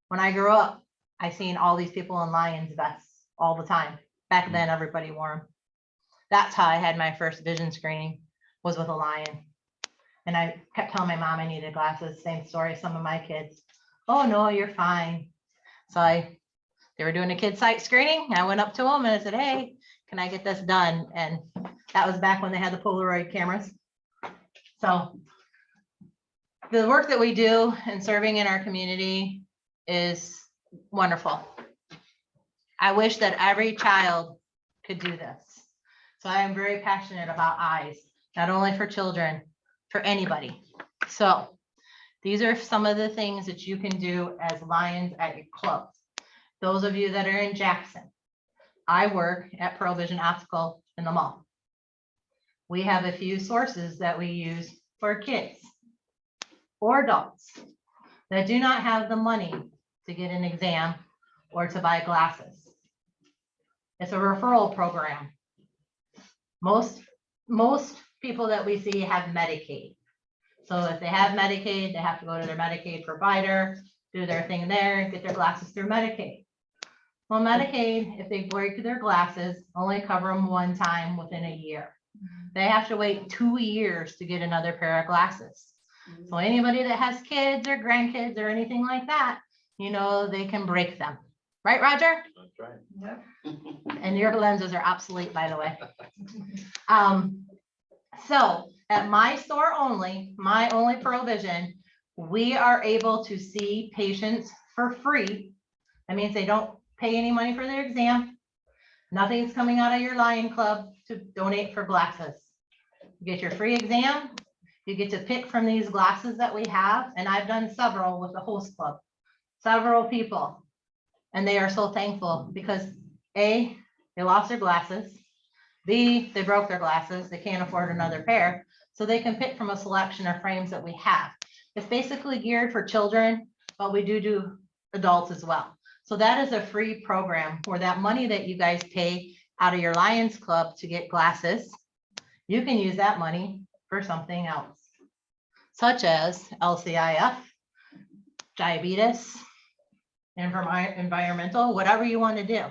When I grew up, I seen all these people in Lions vests all the time. Back then, everybody wore them. That's how I had my first vision screening, was with a Lion. And I kept telling my mom I needed glasses. Same story, some of my kids. Oh no, you're fine. So they were doing a KidSight screening. I went up to them and I said, hey, can I get this done? And that was back when they had the Polaroid cameras. So the work that we do and serving in our community is wonderful. I wish that every child could do this. So I am very passionate about eyes, not only for children, for anybody. So these are some of the things that you can do as Lions at your club. Those of you that are in Jackson, I work at Pearl Vision Optical in the mall. We have a few sources that we use for kids or adults that do not have the money to get an exam or to buy glasses. It's a referral program. Most people that we see have Medicaid. So if they have Medicaid, they have to go to their Medicaid provider, do their thing there, get their glasses through Medicaid. Well, Medicaid, if they break their glasses, only cover them one time within a year. They have to wait 2 years to get another pair of glasses. So anybody that has kids or grandkids or anything like that, you know, they can break them. Right, Roger? That's right. Yep. And your lenses are obsolete, by the way. So at my store only, my only Pearl Vision, we are able to see patients for free. That means they don't pay any money for their exam. Nothing's coming out of your Lion Club to donate for glasses. You get your free exam. You get to pick from these glasses that we have. And I've done several with the host club, several people. And they are so thankful because A, they lost their glasses. B, they broke their glasses. They can't afford another pair. So they can pick from a selection of frames that we have. It's basically geared for children, but we do adults as well. So that is a free program where that money that you guys pay out of your Lions Club to get glasses, you can use that money for something else, such as LCIF, diabetes, environmental, whatever you want to do.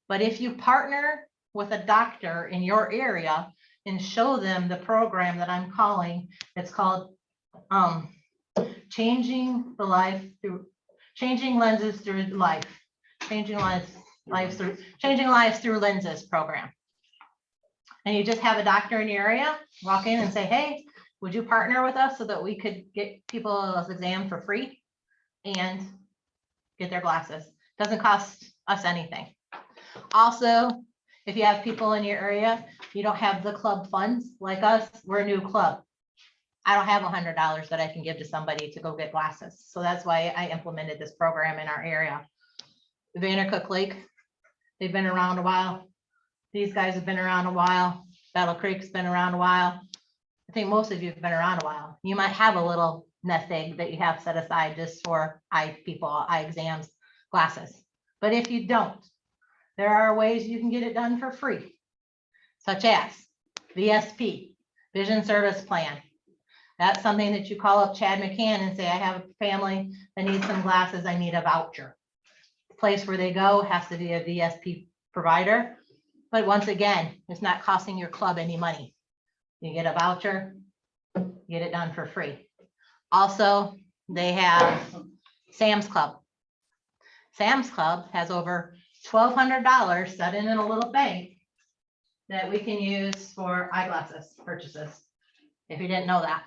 But if you partner with a doctor in your area and show them the program that I'm calling, it's called changing lives through lenses program. And you just have a doctor in your area walk in and say, hey, would you partner with us so that we could get people's exam for free and get their glasses? Doesn't cost us anything. Also, if you have people in your area, you don't have the club funds like us, we're a new club. I don't have $100 that I can give to somebody to go get glasses. So that's why I implemented this program in our area. The Vandercook Lake, they've been around a while. These guys have been around a while. Battle Creek's been around a while. I think most of you have been around a while. You might have a little nest egg that you have set aside just for eye exams, glasses. But if you don't, there are ways you can get it done for free, such as VSP, Vision Service Plan. That's something that you call up Chad McCann and say, I have a family that needs some glasses, I need a voucher. The place where they go has to be a VSP provider. But once again, it's not costing your club any money. You get a voucher, get it done for free. Also, they have Sam's Club. Sam's Club has over $1,200 set in a little bank that we can use for eyeglasses purchases. If you didn't know that,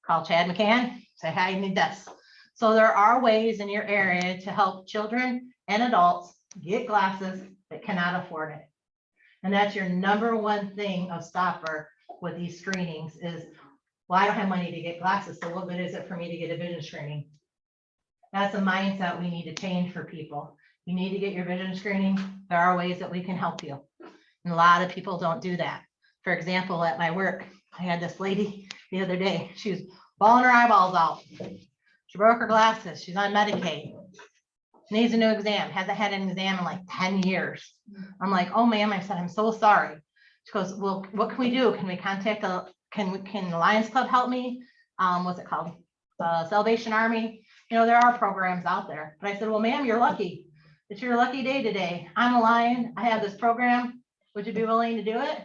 call Chad McCann, say, hi, you need this. So there are ways in your area to help children and adults get glasses that cannot afford it. And that's your number one thing of stopper with these screenings is, well, I don't have money to get glasses, so what good is it for me to get a vision screening? That's a mindset we need to change for people. You need to get your vision screening. There are ways that we can help you. And a lot of people don't do that. For example, at my work, I had this lady the other day, she was bawling her eyeballs out. She broke her glasses. She's on Medicaid. Needs a new exam. Hasn't had an exam in like 10 years. I'm like, oh ma'am, I said, I'm so sorry. She goes, well, what can we do? Can we contact can the Lions Club help me? What's it called? Salvation Army. You know, there are programs out there. But I said, well, ma'am, you're lucky. It's your lucky day today. I'm a Lion. I have this program. Would you be willing to do it?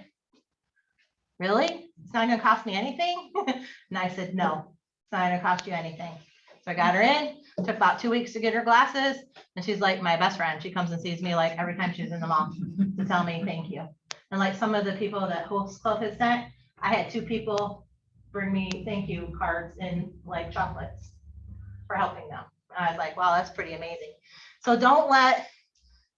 Really? It's not going to cost me anything? And I said, no, it's not going to cost you anything. So I got her in, took about 2 weeks to get her glasses. And she's like my best friend. She comes and sees me like every time she's in the mall to tell me thank you. And like some of the people that Host Club has sent, I had 2 people bring me thank you cards and like chocolates for helping them. And I was like, wow, that's pretty amazing. So don't let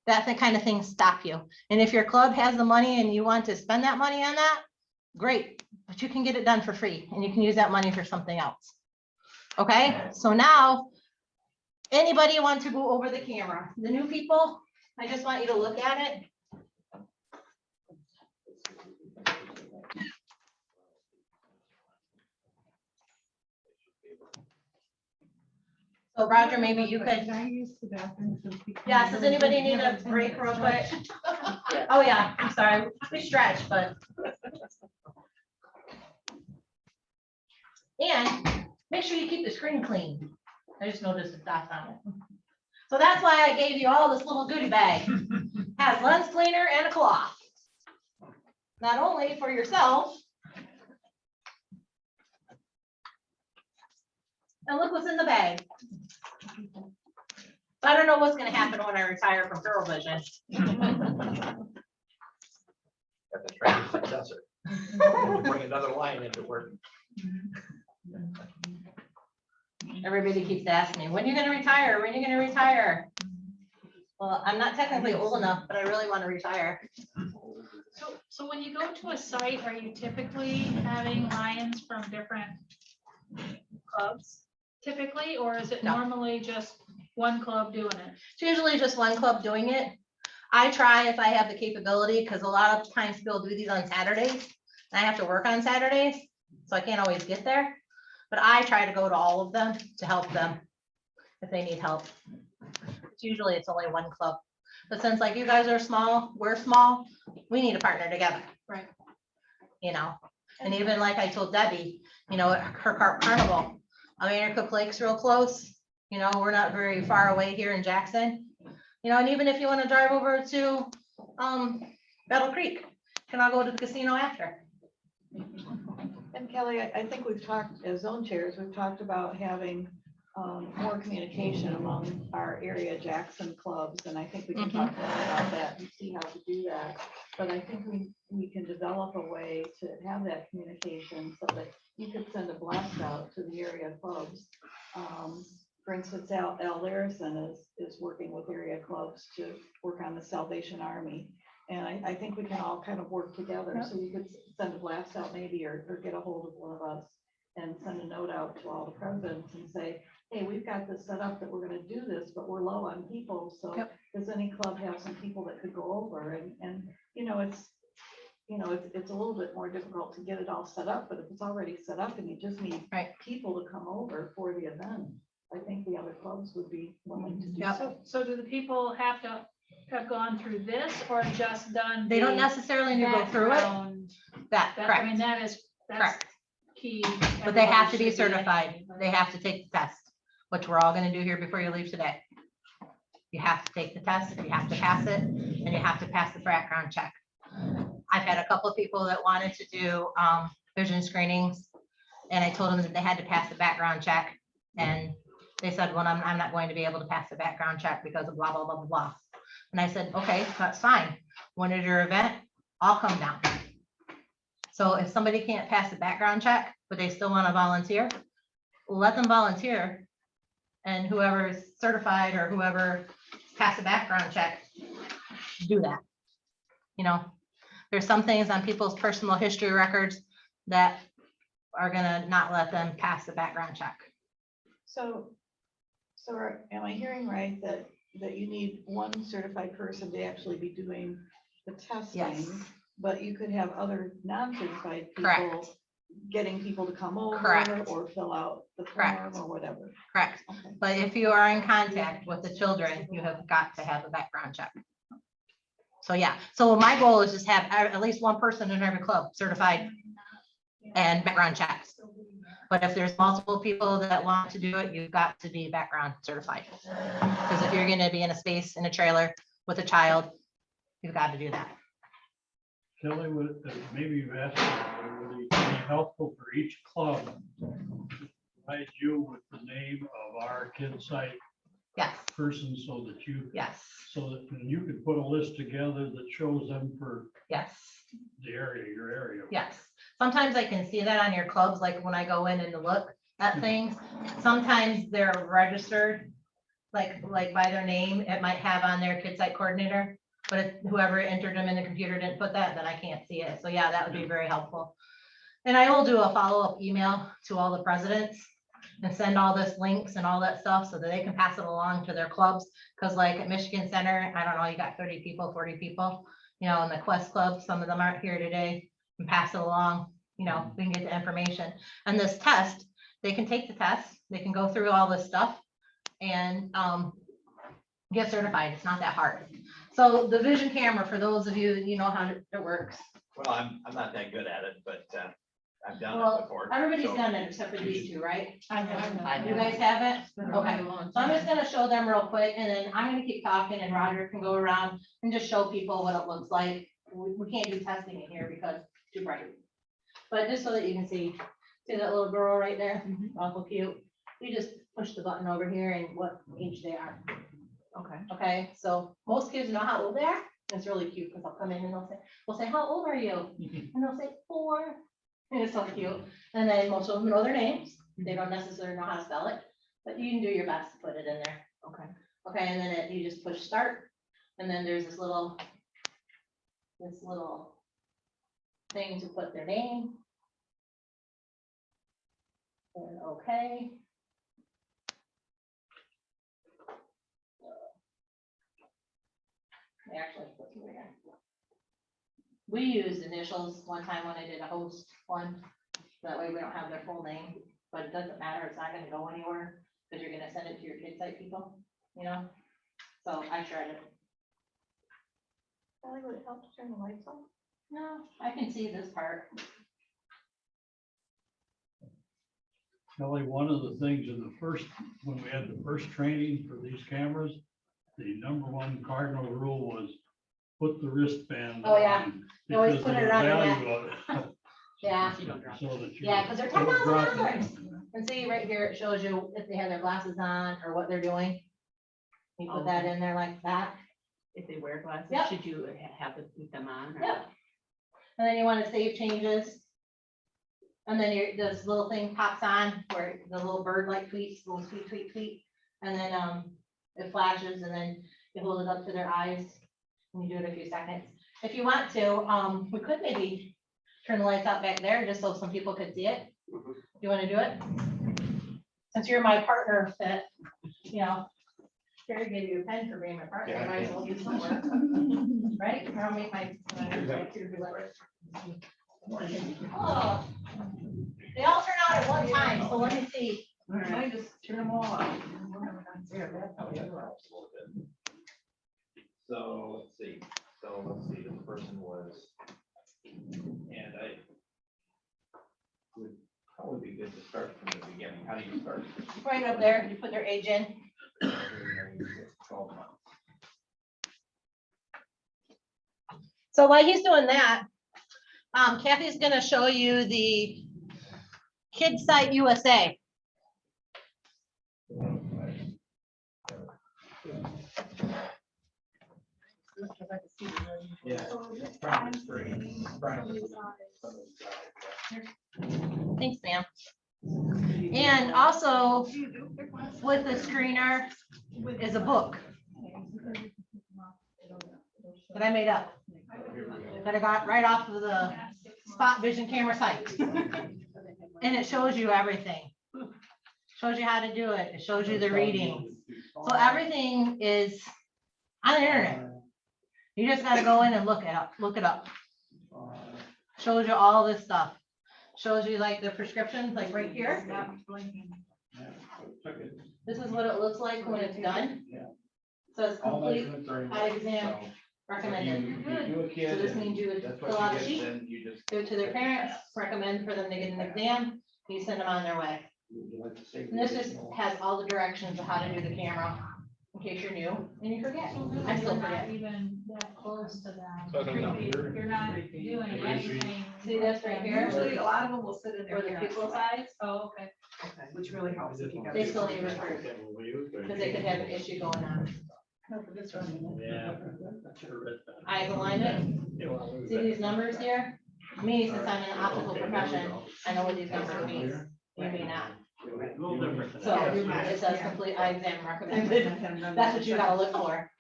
that kind of thing stop you. And if your club has the money and you want to spend that money on that, great, but you can get it done for free and you can use that money for something else. Okay, so now anybody want to go over the camera? The new people, I just want you to look at it. So Roger, maybe you could. Can I use the bathroom? Yes, does anybody need a break real quick? Oh yeah, I'm sorry, we stretch, but. And make sure you keep the screen clean. I just noticed the dots on it. So that's why I gave you all this little goodie bag. Has lens cleaner and a cloth. Not only for yourself. And look what's in the bag. I don't know what's going to happen when I retire from thorough vision. Got the train successor. Bring another line into work. Everybody keeps asking me, when are you going to retire? When are you going to retire? Well, I'm not technically old enough, but I really want to retire. So when you go to a site, are you typically having Lions from different clubs typically, or is it No. normally just one club doing it? It's usually just one club doing it. I try if I have the capability, because a lot of times people do these on Saturdays. And I have to work on Saturdays, so I can't always get there. But I try to go to all of them to help them if they need help. Usually it's only one club. But since like you guys are small, we're small, we need to partner together. Right. You know, and even like I told Debbie, you know, her carnival, I mean, Cook Lake's real close. You know, we're not very far away here in Jackson. You know, and even if you want to drive over to Battle Creek, can I go to the casino after? And Kelly, I think we've talked, as zone chairs, we've talked about having more communication among our area Jackson clubs, and I think we can talk more about that and see how to do that. But I think we can develop a way to have that communication so that you could send a blast out to the area clubs. For instance, Al Larison is working with area clubs to work on the Salvation Army. And I think we can all kind of work together. So you could send a blast out maybe, or get a hold of one of us and send a note out to all the presidents and say, hey, we've got this set up that we're going to do this, but we're low on people. So does any club have some people that could go over? And it's a little bit more difficult to get it all set up, but if it's already set up and you just need people to come over for the event, I think the other clubs would be willing to do so. So do the people have to have gone through this or just done? They don't necessarily need to go through it. I mean, that's correct. Key. But they have to be Everybody should certified. They have to take the test, which we're all going to do here before you leave today. You have to take the test, you have to pass it, and you have to pass the background check. I've had a couple of people that wanted to do vision screenings, and I told them that they had to pass the background check, and they said, well, I'm not going to be able to pass the background check because of blah, blah, blah, blah, blah. And I said, okay, that's fine. When is your event? all come down. So if somebody can't pass the background check, but they still want to volunteer, let them volunteer. And whoever is certified or whoever passed the background check, do that. You know, there's some things on people's personal history records that are gonna not let them pass the background check. So am I hearing right that you need one certified person to actually be doing the testing? Yes. But you could have other non-certified people Correct. getting people to come over Correct. or fill out the Correct. form or whatever. Correct. Okay. But if you are in contact with the children, you have got to have a background check. So yeah, so my goal is just have at least one person in every club certified and background checks. But if there's multiple people that want to do it, you've got to be background certified. Because if you're gonna be in a space in a trailer with a child, you've got to do that. Kelly, maybe you've asked, would it be helpful for each club to provide you with the name of our KidSight Yes, person so that you, yes, so that you could put a list together that shows them for yes, the area, your area? yes. Sometimes I can see that on your clubs, like when I go in and look at things, sometimes they're registered, like by their name, it might have on their KidSight coordinator. But if whoever entered them in the computer didn't put that, then I can't see it. So yeah, that would be very helpful. And I will do a follow-up email to all the presidents and send all this links and all that stuff so that they can pass it along to their clubs. Cause like at Michigan Center, I don't know, you got 30 people, 40 people, you know, in the Quest Club, some of them aren't here today, and pass it along, you know, we can get the information. And this test, they can take the test, they can go through all this stuff and get certified. It's not that hard. So the vision camera, for those of you, you know how it works. Well, I'm not that good at it, but I've done it Well, before. everybody's so- done it except for these two, right? I have. You guys have it? Okay. So I'm just gonna show them real quick and then I'm gonna keep talking and Roger can go around and just show people what it looks like. We can't do testing in here because it's too bright. But just so that you can see that little girl right there, awful cute. You just push the button over here and what age they are. Okay. Okay, so most kids know how old they are. It's really cute because I'll come in and we'll say, how old are you? And they'll say 4. And it's so cute. And then most of them know their names. They don't necessarily know how to spell it, but you can do your best to put it in there. Okay. Okay, and then you just push start. And then there's this little thing to put their name. And okay. Actually, we used initials one time when I did a host one. That way we don't have their full name, but it doesn't matter. It's not gonna go anywhere because you're gonna send it to your KidSight people, you know? So I tried it. Kelly, would it help to turn the lights on? No, I can see this part. Kelly, one of the things when we had the first training for these cameras, the #1 cardinal rule was put the wristband Oh, yeah. on. You always because put of it the around your value neck. of it. Yeah. So that you Yeah, because they're don't drop $10,000. it. And see right here, it shows you if they have their glasses on or what they're doing. You put that in there like that. If they wear glasses, Yep. should you have to keep them on? or- Yep. And then you want to save changes. And then this little thing pops on where the little bird like tweets, little tweet, tweet, tweet. And then it flashes and then you hold it up to their eyes and you do it a few seconds. If you want to, we could maybe turn the lights out back there just so some people could see it. You want to do it? Since you're my partner fit, you know, Terry gave you a pen for being my partner, I might as well use some work. Right? Or I'll make my. Oh, they all turn out at one time, so let me see. Let me just turn them all off. So let's see, this person was, and I would probably be good to start from the beginning. How do you start? Right up there, you put their age in. 12 months. So while he's doing that, Kathy's gonna show you the KidSight USA. Thanks, ma'am. And also with the screener is a book that I made up, that I got right off of the Spot Vision camera site. And it shows you everything. Shows you how to do it. It shows you the readings. So everything is on the internet. You just gotta go in and look it up. Shows you all this stuff. Shows you like the prescriptions, like right here. This is what it looks like when it's done. So it's complete eye exam recommended. So this means you would fill out a sheet, give it to their parents, recommend for them to get an exam, you send them on their way. And this just has all the directions of how to do the camera, in case you're new and you forget. I still forget. Even that close to that. So I don't know. You're not doing anything. See this right here? Usually a lot of them will sit in Where their the parents' pupil lap, size, Oh, okay. which really helps if you got. they still need referred, because they could have an issue going on. Yeah. Eyes alignment. See these numbers here? Me, since I'm in the optical profession, I know what these numbers mean. You may not. A little different. So it says complete eye exam recommended. That's what you gotta look for.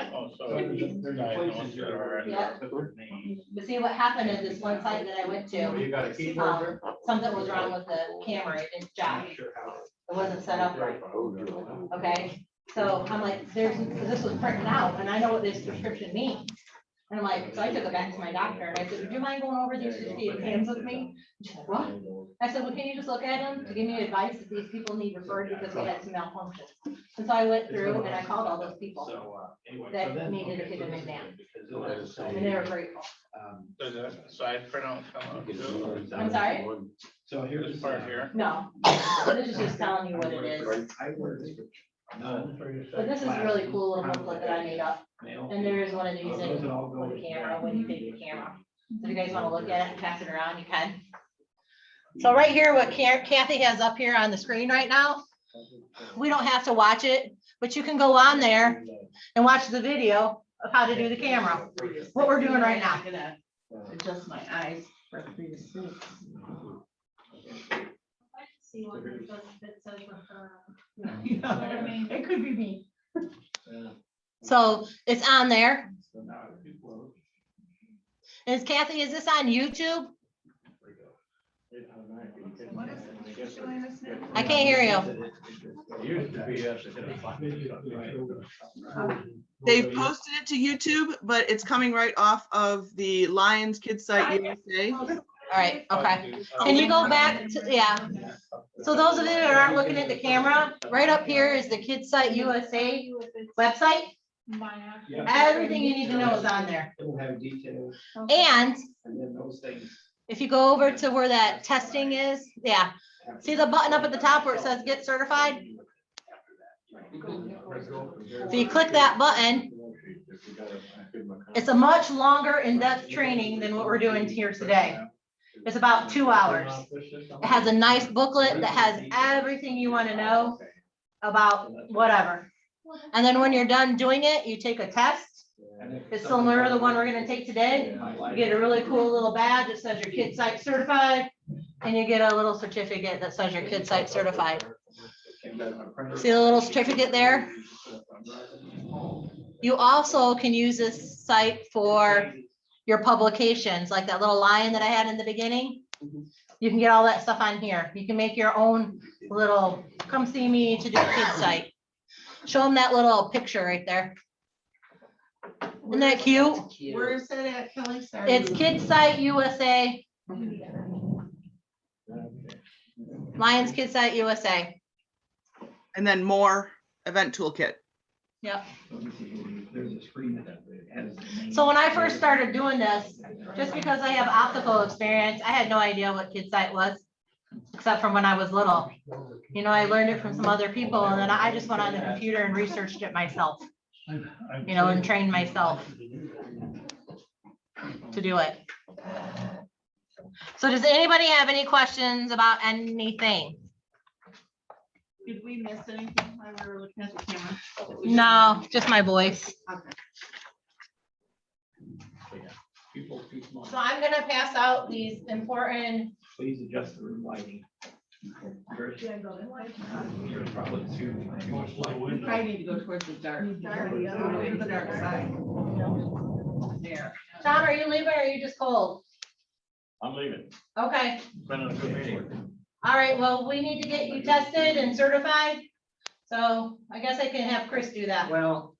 Oh, so they're diagnosed already. Yeah. But see, what happened is this one site that I went You to, got a keyboard? something was wrong with the camera, it didn't jive. It wasn't set up right. Okay, so I'm like, this was printed out, and I know what this prescription means. And I'm like, so I took it back to my doctor, and I said, would you mind going over these 50 exams with me? She's like, what? I said, well, can you just look at them to give me advice if these people need referred because we had some malfunctions? And so I went through and I called all those people that needed a hidden exam, and they were grateful. Does a side printout come up? I'm sorry? So here's the part here. No, this is just telling you what it is. But this is a really cool little booklet that I made up. And there is one of these in for the camera, when you take the camera. So if you guys want to look at it and pass it around, you can. So right here, what Kathy has up here on the screen right now, we don't have to watch it, but you can go on there and watch the video of how to do the camera. What we're doing right now. Adjust my eyes for previous sleep. See what it says refer. It could be me. So it's on there. Is Kathy, is this on YouTube? What is it showing us now? I can't hear you. They've posted it to YouTube, but it's coming right off of the Lions KidSight USA. All right, okay. Can you go back to, yeah. So those of you that aren't looking at the camera, right up here is the KidSight USA website. Everything you need to know is on there. It'll have details. And And then those things. if you go over to where that testing is, yeah. See the button up at the top where it says get certified? So you click that button. It's a much longer in-depth training than what we're doing here today. It's about 2 hours. It has a nice booklet that has everything you want to know about whatever. And then when you're done doing it, you take a test. It's similar to the one we're going to take today. You get a really cool little badge that says your KidSight certified, and you get a little certificate that says your KidSight certified. See the little certificate there? You also can use this site for your publications, like that little lion that I had in the beginning. You can get all that stuff on here. You can make your own little, come see me to do a KidSight. Show them that little picture right there. Isn't that cute? Where is it at, Kelly? Sorry. It's KidSight USA. Lions KidSight USA. And then more event toolkit. Yep. There's a screen that has. So when I first started doing this, just because I have optical experience, I had no idea what KidSight was, except from when I was little. You know, I learned it from some other people, and then I just went on the computer and researched it myself, you know, and trained myself to do it. So does anybody have any questions about anything? Did we miss anything while we were looking at the camera? No, just my voice. Okay. Pupils too small. So I'm gonna pass out these important, Please adjust the room lighting. Yours yours probably too much light. I need to go towards the dark. To the dark side. There. Tom, are you leaving or are you just cold? I'm leaving. Okay, It's been a good meeting. all right, well, we need to get you tested and certified. So I guess I can have Chris do that. Well,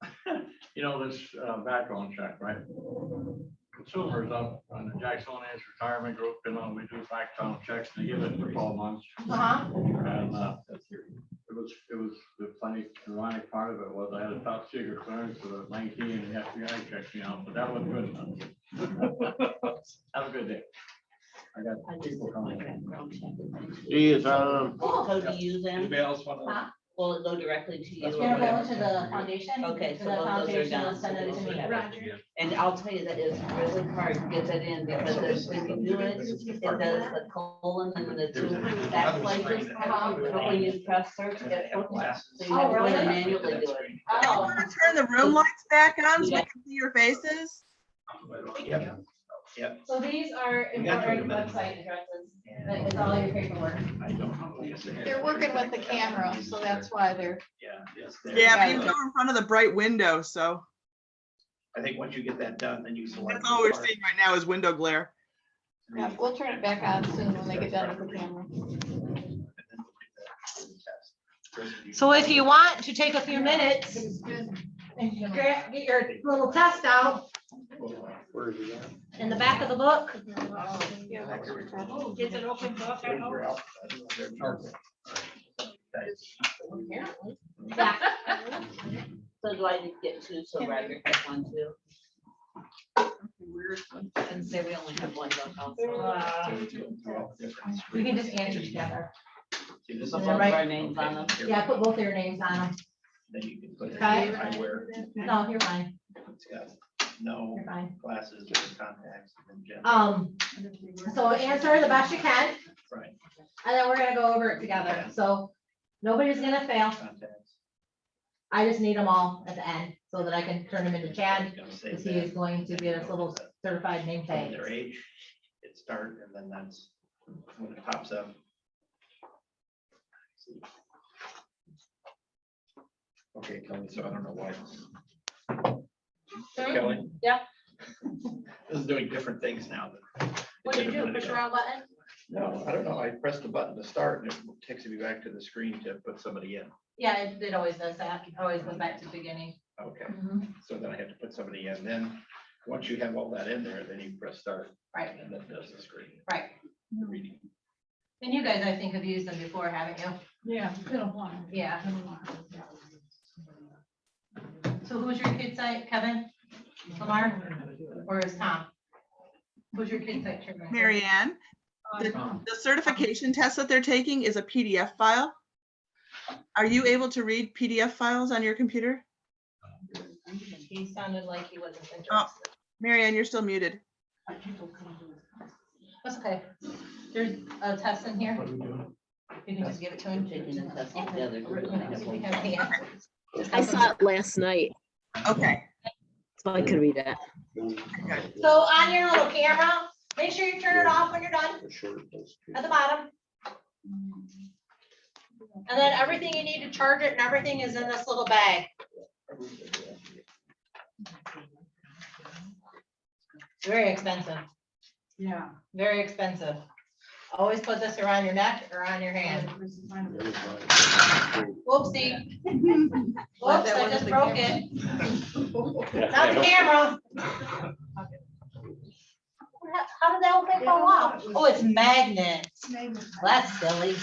you know, this background check, right? Consumers up on the Jacksonians retirement group, you know, we do background checks, they give it for 12 months. Uh-huh. And it was the funny, ironic part of it was I had a top secret clearance for the 19 and the FBI checked me out, but that wasn't good enough. Have a good day. I got people coming. See you, Go to you then? Emails, one of Huh? Will it go directly to you? It's or gonna go whatever? into the foundation. Okay, So so the those are foundation will done. send it to me. Roger. And I'll tell you that it's really hard to get that in because when you do it, it does the colon and then the two backslashes. But when you press search, it flips. So you have to go in and manually do it. Oh, Want to turn the room lights back on so we can see your faces? Yep. Yep. so these are important website addresses. That is all your paperwork. I don't know. Yes, they have. They're working with the camera, so that's why they're. Yeah, yes. they're- Yeah, but you go in front of the bright window, so I think once you get that done, then you select. that's all we're seeing right now is window glare. Yeah, we'll turn it back on soon when they get done with the camera. So if you want to take a few minutes and get your little test out Where is it at? in the back of the book. Is it open book? I hope? Yeah. So do I need to get two, so Roger has one too? And say we only have one book also. We can just answer together. See, this is So Yeah, both right. of our names on them. Yeah, put both of your names on them. Then you can put it Okay. eyewear. No, you're fine. It's got no You're fine. glasses, or contacts, and general. So answer the best you can, Right, and then we're gonna go over it together. So nobody's gonna fail. contacts. I just need them all at the end so that I can turn them into Chad, Gonna say because he that. is going to get us little certified name From tags. their age, hit start, and then that's when it pops up. Okay, Kelly, so I don't know why. Kelly? Yeah. This is doing different things now. than it What did did you a do? minute Push the ago. wrong button? No, I don't know. I pressed the button to start and it takes me back to the screen to put somebody in. Yeah, it always does that. It always goes back to the beginning. Okay, so then I have to put somebody in. Then, once you have all that in there, then you press start Right, and then it does the screen. right. reading. And you guys, I think, have used them before, haven't you? Yeah, it's been a while. Yeah. So who's your kid site, Kevin? Lamar? Or is Tom? Who's your kid site? chairman? Mary Ann, the certification test that they're taking is a PDF file. Are you able to read PDF files on your computer? He sounded like he wasn't interested. Oh, Mary Ann, you're still muted. That's okay. There's a test in here. You can just give it to him. Taking the test together. If we have the answers. I saw it last night, Okay. so I could read it. So on your little camera, make sure you turn it off when you're done at the bottom. And then everything you need to charge it and everything is in this little bag. Very expensive, Yeah. very expensive. Always put this around your neck or on your hand. Whoopsie. Whoops, I just broke it. Not the camera. How did that whole thing fall off? Oh, it's magnets. That's silly.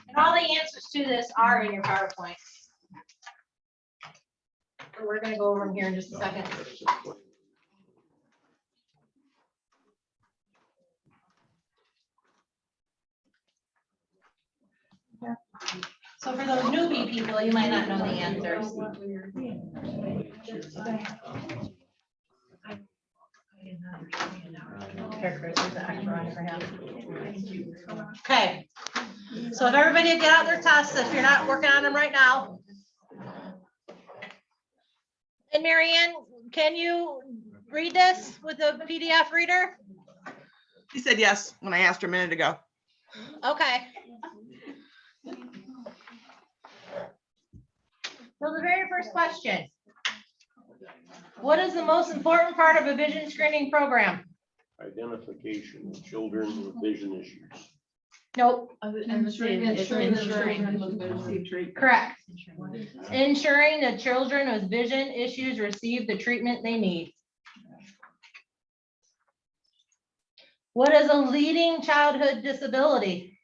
And all the answers to this are in your PowerPoint. So we're gonna go over them here in just a second. So for those newbie people, you might not know the answers. Okay, so if everybody get out their tests, if you're not working on them right now. And Marianne, can you read this with a PDF reader? She said yes when I asked her a minute ago. Okay. So the very first question. What is the most important part of a vision screening program? Identification of children with vision issues. Nope. Ensuring that children with vision treatment. Correct. Ensuring that children with vision issues receive the treatment they need. What is a leading childhood disability?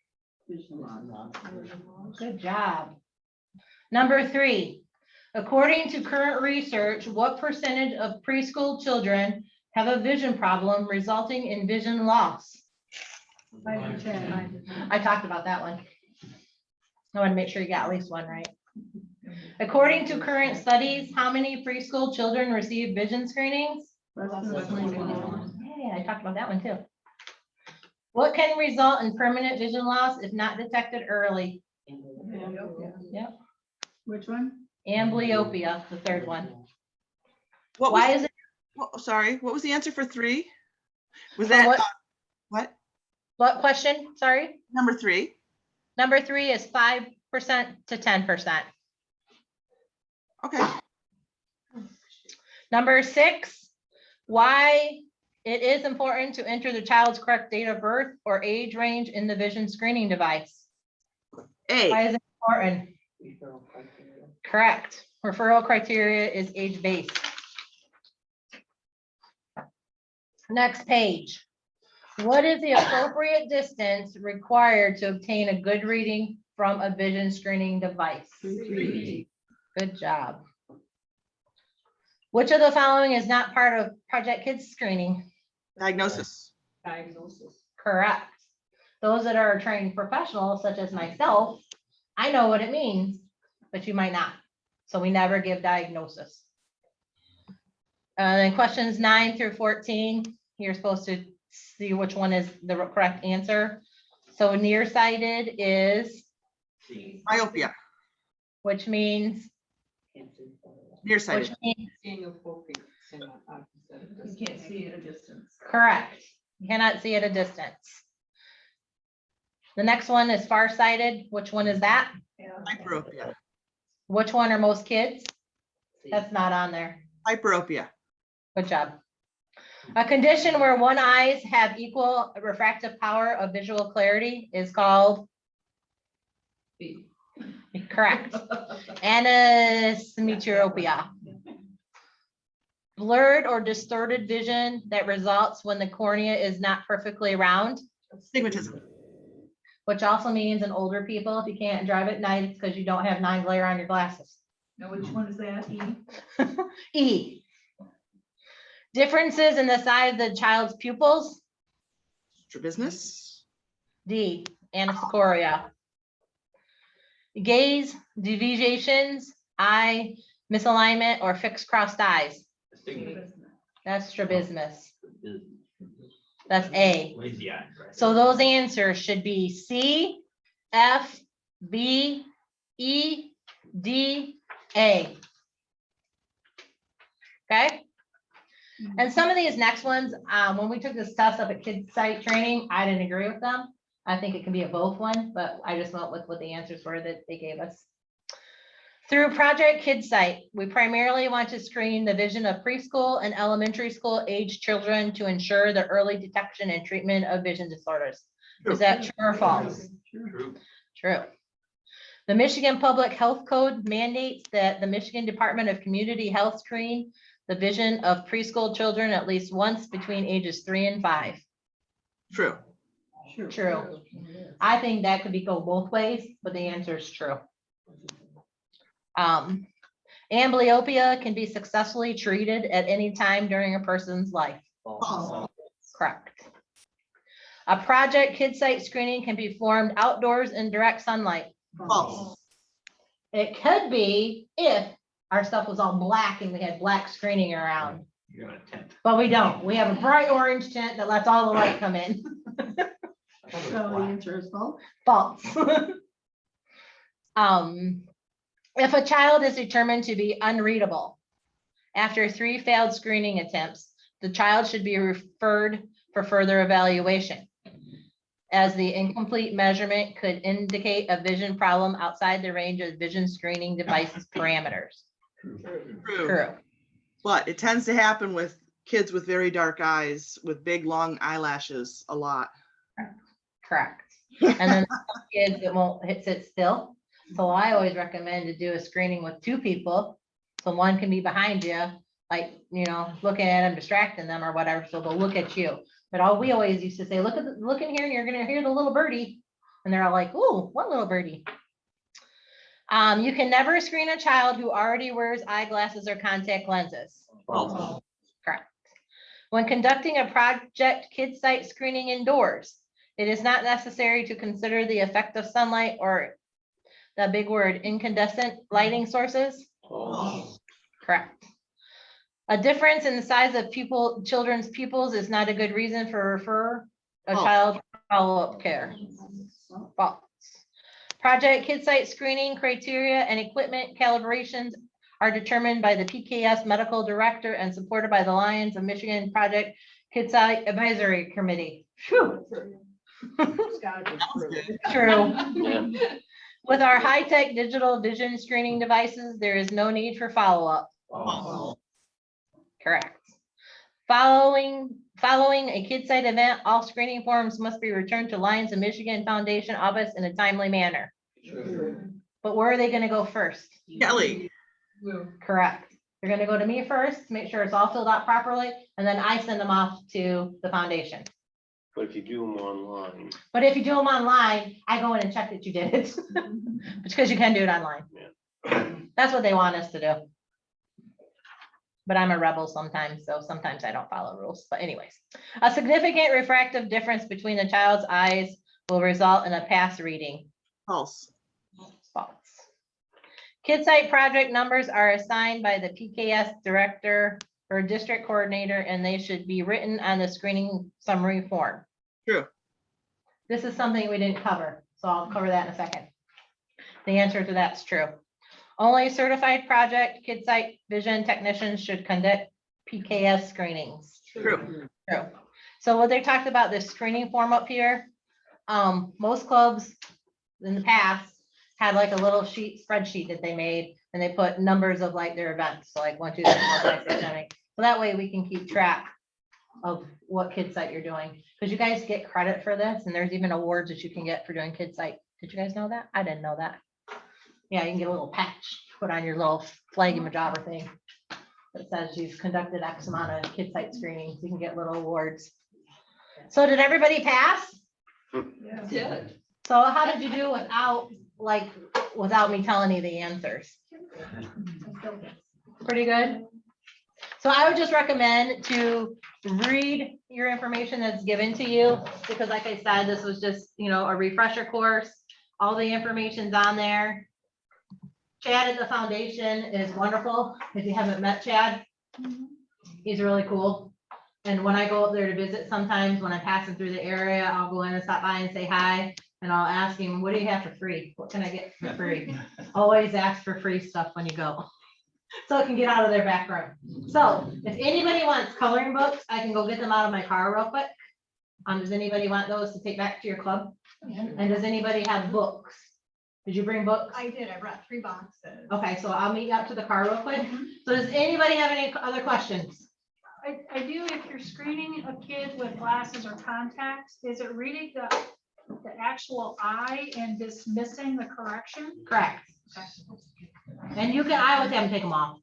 Good job. Number 3, according to current research, what percentage of preschool children have a vision problem resulting in vision loss? 5 to 10. I talked about that one. I want to make sure you got at least one right. According to current studies, how many preschool children receive vision screenings? Less than 21. Yeah, I talked about that one too. What can result in permanent vision loss if not detected early? Yep. Which one? Amblyopia, the third one. What Why was, is it? sorry, what was the answer for 3? Was For that what? what? What question? Sorry. Number 3? Number 3 is 5% to 10%. Okay. Number 6, why it is important to enter the child's correct date of birth or age range in the vision screening device. A. Why is it important? Correct. Referral criteria is age-based. Next page. What is the appropriate distance required to obtain a good reading from a vision screening device? 3. Good job. Which of the following is not part of Project Kids screening? Diagnosis. Correct. Those that are trained professionals, such as myself, I know what it means, but you might not. So we never give diagnosis. Then questions 9 through 14, you're supposed to see which one is the correct answer. So nearsighted is, Myopia. which means, Nearsighted. which means You can't see at a distance. correct. You cannot see at a distance. The next one is farsighted. Which one is that? Hyperopia. Which one are most kids? That's not on there. Hyperopia. Good job. A condition where one eyes have equal refractive power of visual clarity is called? Correct. Anismetropia. Blurred or distorted vision that results when the cornea is not perfectly round. Stigmatism. Which also means in older people, if you can't drive at night, it's because you don't have non-glare on your glasses. Now, which one is that? E? E. Differences in the size of the child's pupils. Strabismus. D. Anisocoria. Gaze deviations, eye misalignment, or fixed crossed eyes. That's strabismus. That's A. Lazy eye. So those answers should be C, F, B, E, D, A. Okay? And some of these next ones, when we took this test up at KidSight training, I didn't agree with them. I think it can be a both one, but I just went with what the answers were that they gave us. Through Project KidSight, we primarily want to screen the vision of preschool and elementary school age children to ensure the early detection and treatment of vision disorders. Is that true or false? True. True. The Michigan Public Health Code mandates that the Michigan Department of Community Health screen the vision of preschool children at least once between ages 3 and 5. True. True. I think that could go both ways, but the answer is true. Amblyopia can be successfully treated at any time during a person's life. False. Correct. A Project KidSight screening can be performed outdoors in direct sunlight. False. It could be if our stuff was all black and we had black screening around, You're gonna tent. but we don't. We have a bright orange tent that lets all the light come in. So the answer is false. False. If a child is determined to be unreadable after 3 failed screening attempts, the child should be referred for further evaluation, as the incomplete measurement could indicate a vision problem outside the range of vision screening devices parameters. True. But it tends to happen with kids with very dark eyes with big long eyelashes a lot. Correct. And then some kids that won't sit still. So I always recommend to do a screening with 2 people. So one can be behind you, like, you know, looking at them, distracting them or whatever, so they'll look at you. But we always used to say, look in here and you're gonna hear the little birdie. And they're all like, ooh, what little birdie? You can never screen a child who already wears eyeglasses or contact lenses. False. Correct. When conducting a project KidSight screening indoors, it is not necessary to consider the effect of sunlight or the big word incandescent lighting sources. False. Correct. A difference in the size of children's pupils is not a good reason for refer a child for follow-up care. False. Project KidSight screening criteria and equipment calibrations are determined by the PKS medical director and supported by the Lions of Michigan Project KidSight Advisory Committee. Phew. It's gotta be true. True. With our high-tech digital vision screening devices, there is no need for follow-up. False. Correct. Following a KidSight event, all screening forms must be returned to Lions of Michigan Foundation office in a timely manner. But where are they gonna go first? Kelly. Correct. They're gonna go to me first, make sure it's all filled out properly, and then I send them off to the foundation. But if you do them online, But if you do them online, I go in and check that you did it. Because you can do it online. That's what they want us to do. But I'm a rebel sometimes, so sometimes I don't follow rules. But anyways, a significant refractive difference between the child's eyes will result in a pass reading. False. False. KidSight project numbers are assigned by the PKS director or district coordinator, and they should be written on the screening summary form. True. This is something we didn't cover, so I'll cover that in a second. The answer to that's true. Only certified project KidSight vision technicians should conduct PKS screenings. True. True. So what they talked about, this screening form up here, most clubs in the past had like a little spreadsheet that they made, and they put numbers of like their events, so like 1, 2, 3, 4, 5, 6, 7, 8. So that way we can keep track of what KidSight you're doing, because you guys get credit for this, and there's even awards that you can get for doing KidSight. Did you guys know that? I didn't know that. Yeah, you can get a little patch put on your little flag-a-majobber thing that says you've conducted X amount of KidSight screenings. You can get little awards. So did everybody pass? Did. So how did you do without me telling you the answers? Pretty good. So I would just recommend to read your information that's given to you, because like I said, this was just, a refresher course. All the information's on there. Chad at the foundation is wonderful. If you haven't met Chad, he's really cool. And when I go up there to visit, sometimes when I'm passing through the area, I'll go in and stop by and say hi. And I'll ask him, what do you have for free? What can I get for free? Always ask for free stuff when you go, so it can get out of their back room. So if anybody wants coloring books, I can go get them out of my car real quick. Does anybody want those to take back to your club? And does anybody have books? Did you bring books? I did. I brought 3 boxes. Okay, so I'll meet you up to the car real quick. So does anybody have any other questions? I do, if you're screening a kid with glasses or contacts, is it reading the actual eye and dismissing the correction? Correct. And I always have them take them off.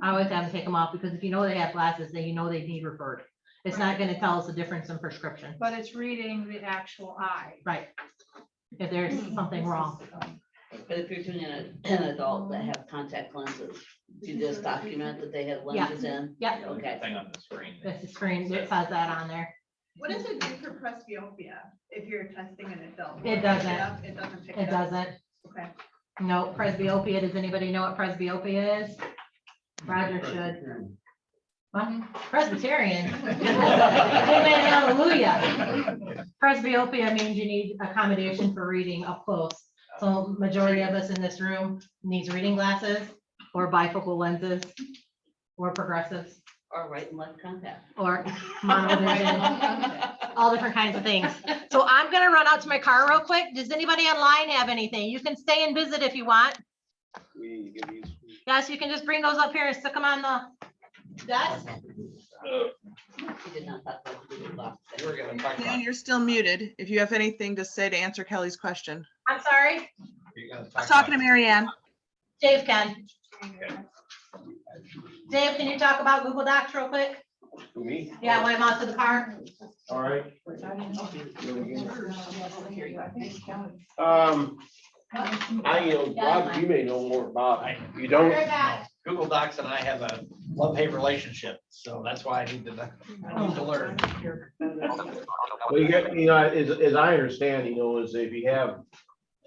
I always have them take them off, because if you know they have glasses, then you know they need referred. It's not going to tell us the difference in prescription. But it's reading the actual eye. Right. If there's something wrong. But if you're doing an adult that have contact lenses, you just document that they have lenses in? Yeah. Okay. Thing on the screen. That's the screen. It says that on there. What does it do for presbyopia if you're testing an adult? It doesn't. It doesn't pick It it up? doesn't. Okay. No, presbyopia. Does anybody know what presbyopia is? Roger should. What? Presbyterian. Amen, hallelujah. Presbyopia means you need accommodation for reading up close. So majority of us in this room needs reading glasses or bifocal lenses or progressives Or right and left contact. or monovision, all different kinds of things. So I'm gonna run out to my car real quick. Does anybody online have anything? You can stay and visit if you want. Yes, you can just bring those up here and stick them on the desk. He did not talk about the Google Docs. We're gonna talk about. Dan, you're still muted. If you have anything to say to answer Kelly's question. I'm sorry, You're gonna I was talking to about- Mary Ann. Dave can. Dave, can you talk about Google Docs real quick? Me? Yeah, when I'm out to the car. All right. Rob, you may know more about it. You don't? Right back. Google Docs and I have a love-hate relationship, so that's why I need to learn. Well, you get, as I understand, is if you have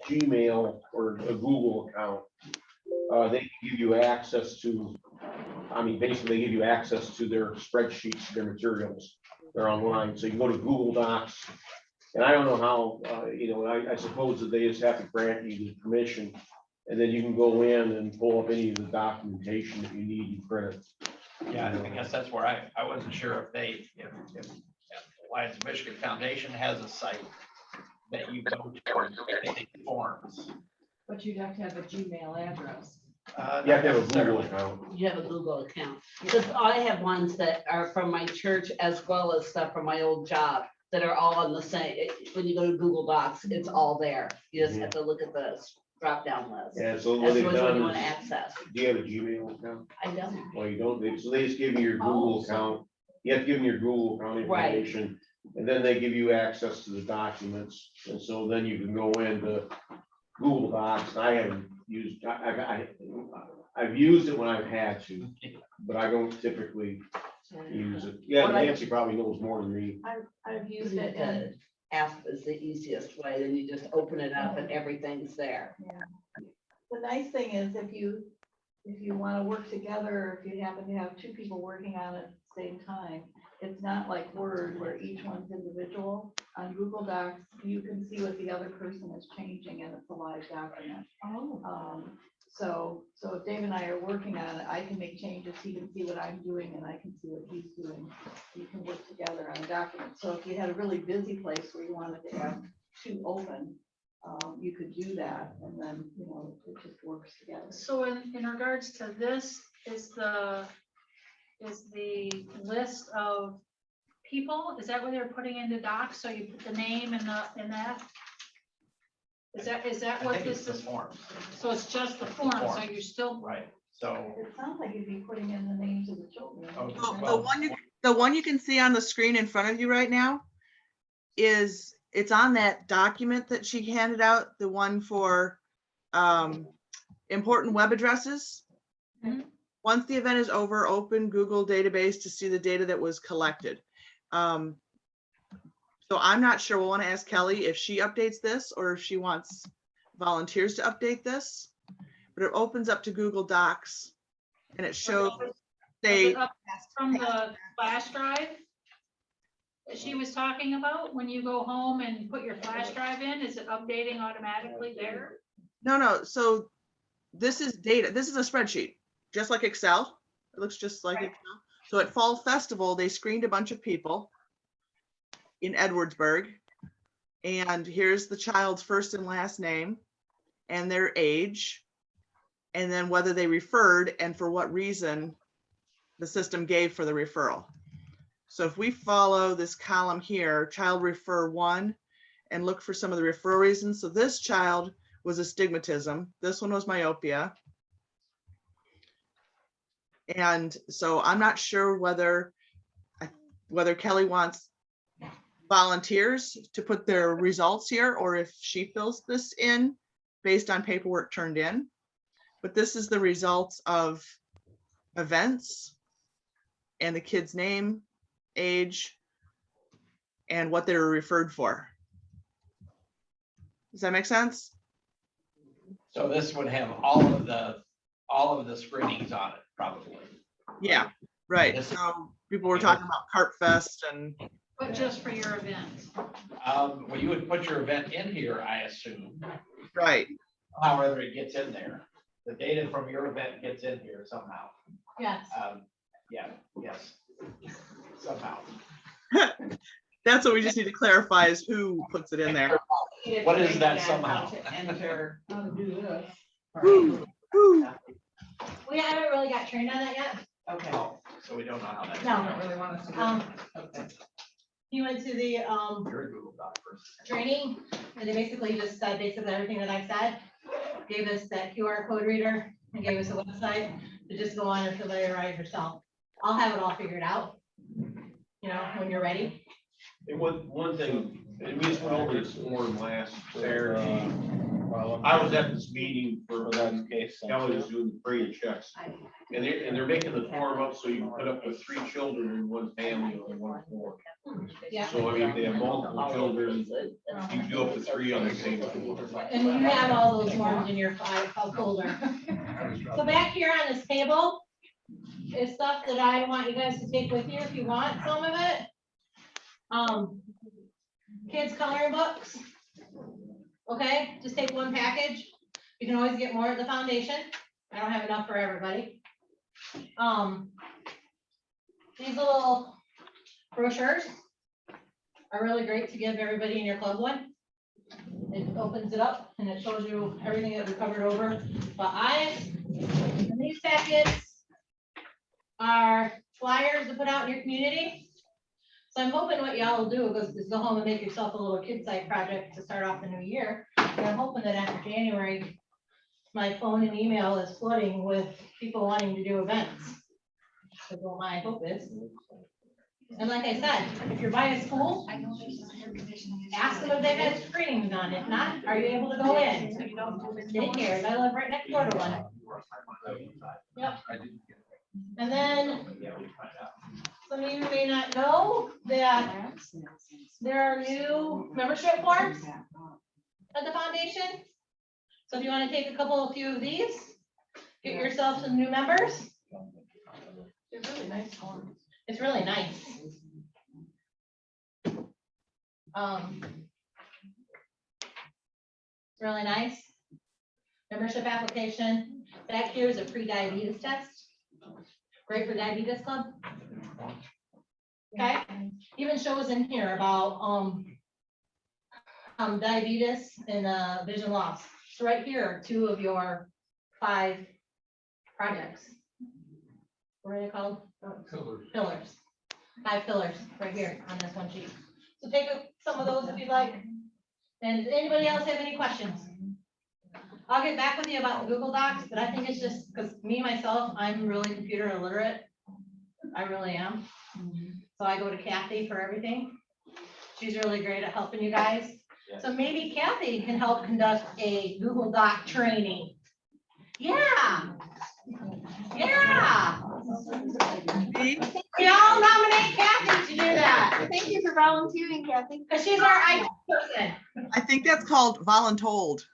Gmail or a Google account, they can give you access to, basically they give you access to their spreadsheets, their materials. They're online, so you go to Google Docs. And I don't know how, I suppose that they just have to grant you the permission. And then you can go in and pull up any of the documentation that you need and print it. Yeah, I guess that's where I wasn't sure if Lions of Michigan Foundation has a site that you go to and take forms. But you'd have to have a Gmail address. You have to have a Google account. You have a Google account. Because I have ones that are from my church as well as stuff from my old job that are all on the same. When you go to Google Docs, it's all there. You just have to look at the drop-down list. Yeah, so what That's they've which one done you want to is, access. do you have a Gmail account? I don't. Well, you don't, so they just give you your Google account. You have to give them your Google account Right. information. And then they give you access to the documents. And so then you can go into Google Docs. I haven't used, I've used it when I've had to, but I don't typically use it. Yeah, Nancy probably knows more than me. I've used it and App is the easiest way. Then you just open it up and everything's there. the nice thing is if you want to work together, or if you happen to have two people working on it at the same time, it's not like Word where each one's individual. On Google Docs, you can see what the other person is changing and it's a live document. So if Dave and I are working on it, I can make changes, he can see what I'm doing and I can see what he's doing. You can work together on a document. So if you had a really busy place where you wanted to have two open, you could do that and then, it just works together. So in regards to this, is the list of people, is that what they're putting into docs? So you put the name in that? Is that I what think it's this the is? forms. So it's just the form, so you're still. Right, so. It sounds like you'd be putting in the names of the children. The one you can see on the screen in front of you right now it's on that document that she handed out, the one for important web addresses. Mhm. Once the event is over, open Google database to see the data that was collected. So I'm not sure. We'll want to ask Kelly if she updates this or if she wants volunteers to update this. But it opens up to Google Docs and it shows Is they it up from the flash drive that she was talking about? When you go home and put your flash drive in, is it updating automatically there? No. So this is data. This is a spreadsheet, just like Excel. It looks just like Right. Excel. So at Fall Festival, they screened a bunch of people in Edwardsburg. And here's the child's first and last name and their age, and then whether they referred and for what reason the system gave for the referral. So if we follow this column here, child refer 1, and look for some of the referral reasons. So this child was astigmatism. This one was myopia. And so I'm not sure whether Kelly wants volunteers to put their results here or if she fills this in based on paperwork turned in. But this is the results of events and the kid's name, age, and what they were referred for. Does that make sense? So this would have all of the screenings on it, probably. Yeah, right. This- So people were talking about Carp Fest and But just for your event. Well, you would put your event in here, I assume, right. however it gets in there. The data from your event gets in here somehow. Yes. Yeah, yes, somehow. That's what we just need to clarify is who puts it in there. What is that somehow? To enter, how to do this. Woo, woo. We haven't really got trained on that yet. Okay. Oh, so we don't know how that. No. I don't really want us to do Um, that. Okay. He went to the You're a Google Doc person. training, and they basically just said basically everything that I said. Gave us that QR code reader and gave us a website to just go on and familiarize yourself. I'll have it all figured out, you know, when you're ready. And one thing, and we just went over this form last Saturday. I was at this meeting for Kelly was doing the free checks. And they're making the form up so you can put up to 3 children in one family on one floor. Yeah. So I mean, if they have multiple children, you can do up to 3 on the same floor. And you have all those forms in your file folder. So back here on this table is stuff that I want you guys to take with you if you want some of it. Kids coloring books. Okay, just take one package. You can always get more at the foundation. I don't have enough for everybody. These little brochures are really great to give everybody in your club one. It opens it up and it shows you everything that we covered over. But and these packets are flyers to put out in your community. So I'm hoping what y'all will do is go home and make yourself a little KidSight project to start off the new year. And I'm hoping that after January, my phone and email is flooding with people wanting to do events. That's what my hope is. And like I said, if you're by a school, ask them if they've had screenings on. If not, are you able to go in? So you don't do the daycares. I live right next door to one. Yep. And then some of you may not know that there are new membership forms at the foundation. So if you want to take a few of these, get yourself some new members. They're really nice forms. It's really nice. It's really nice. Membership application. Back here is a pre-diabetes test. Great for diabetes club. Okay, even shows in here about diabetes and vision loss. So right here are 2 of your 5 projects. What are they called? Pillars. 5 pillars right here on this one sheet. So take some of those if you'd like. And does anybody else have any questions? I'll get back with you about the Google Docs, but I think it's just because me, myself, I'm really computer illiterate. I really am. So I go to Kathy for everything. She's really great at helping you guys. So maybe Kathy can help conduct a Google Doc training. Yeah. Yeah. We all nominate Kathy to do that. Thank you for volunteering, Kathy. Because she's our IT person. I think that's called voluntold.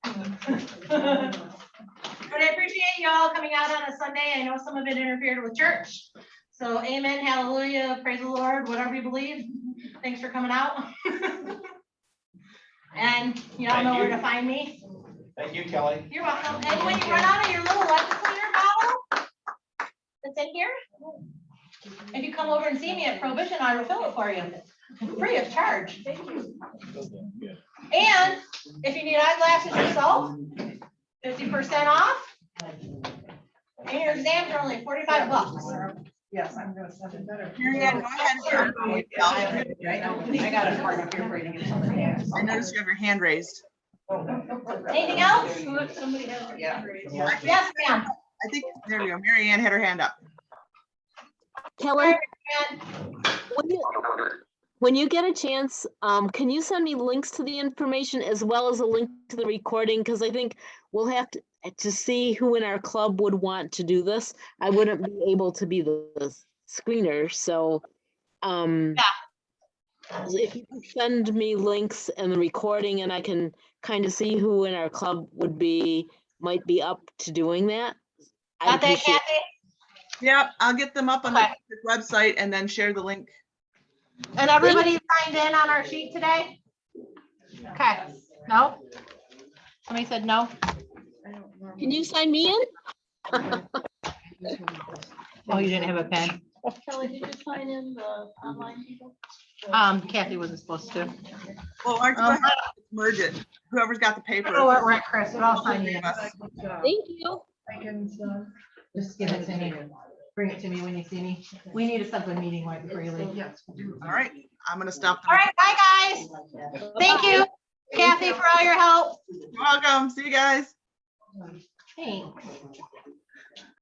But I appreciate y'all coming out on a Sunday. I know some of it interfered with church. So amen, hallelujah, praise the Lord, whatever you believe. Thanks for coming out. And y'all know where to find me. Thank you, Kelly. You're welcome. And when you run out of your little lead cleaner bottle that's in here, if you come over and see me at Prohibition, I will fill it for you, free of charge. Thank you. And if you need eyeglasses yourself, 50% off. And your exams are only $45. Yes, I'm gonna send it better. Marianne, go ahead. I got a card up here for you to get somebody else. I noticed you have your hand raised. Anything else? Somebody has a hand raised. Yes, ma'am. I think, there we go. Marianne had her hand up. Kelly, when you get a chance, can you send me links to the information as well as a link to the recording? Because I think we'll have to see who in our club would want to do this. I wouldn't be able to be the screener, so if you can send me links and the recording and I can kind of see who in our club might be up to doing that. I'd Got that, appreciate- Kathy? Yep, I'll get them up on the Okay. website and then share the link. And everybody signed in on our sheet today? Okay, no? Somebody said no? Can you sign me in? Oh, you didn't have a pen? Kelly, did you sign in the online people? Kathy wasn't supposed to. Well, aren't you Um, gonna have to merge it? Whoever's got the paper. Oh, we're at Chris, but I'll sign you in. Thank you. Just give it to me. Bring it to me when you see me. We need to set the meeting right before you leave. All right, I'm gonna stop. All right, bye, guys. Thank you, Kathy, for all your help. You're welcome. See you guys. Thanks.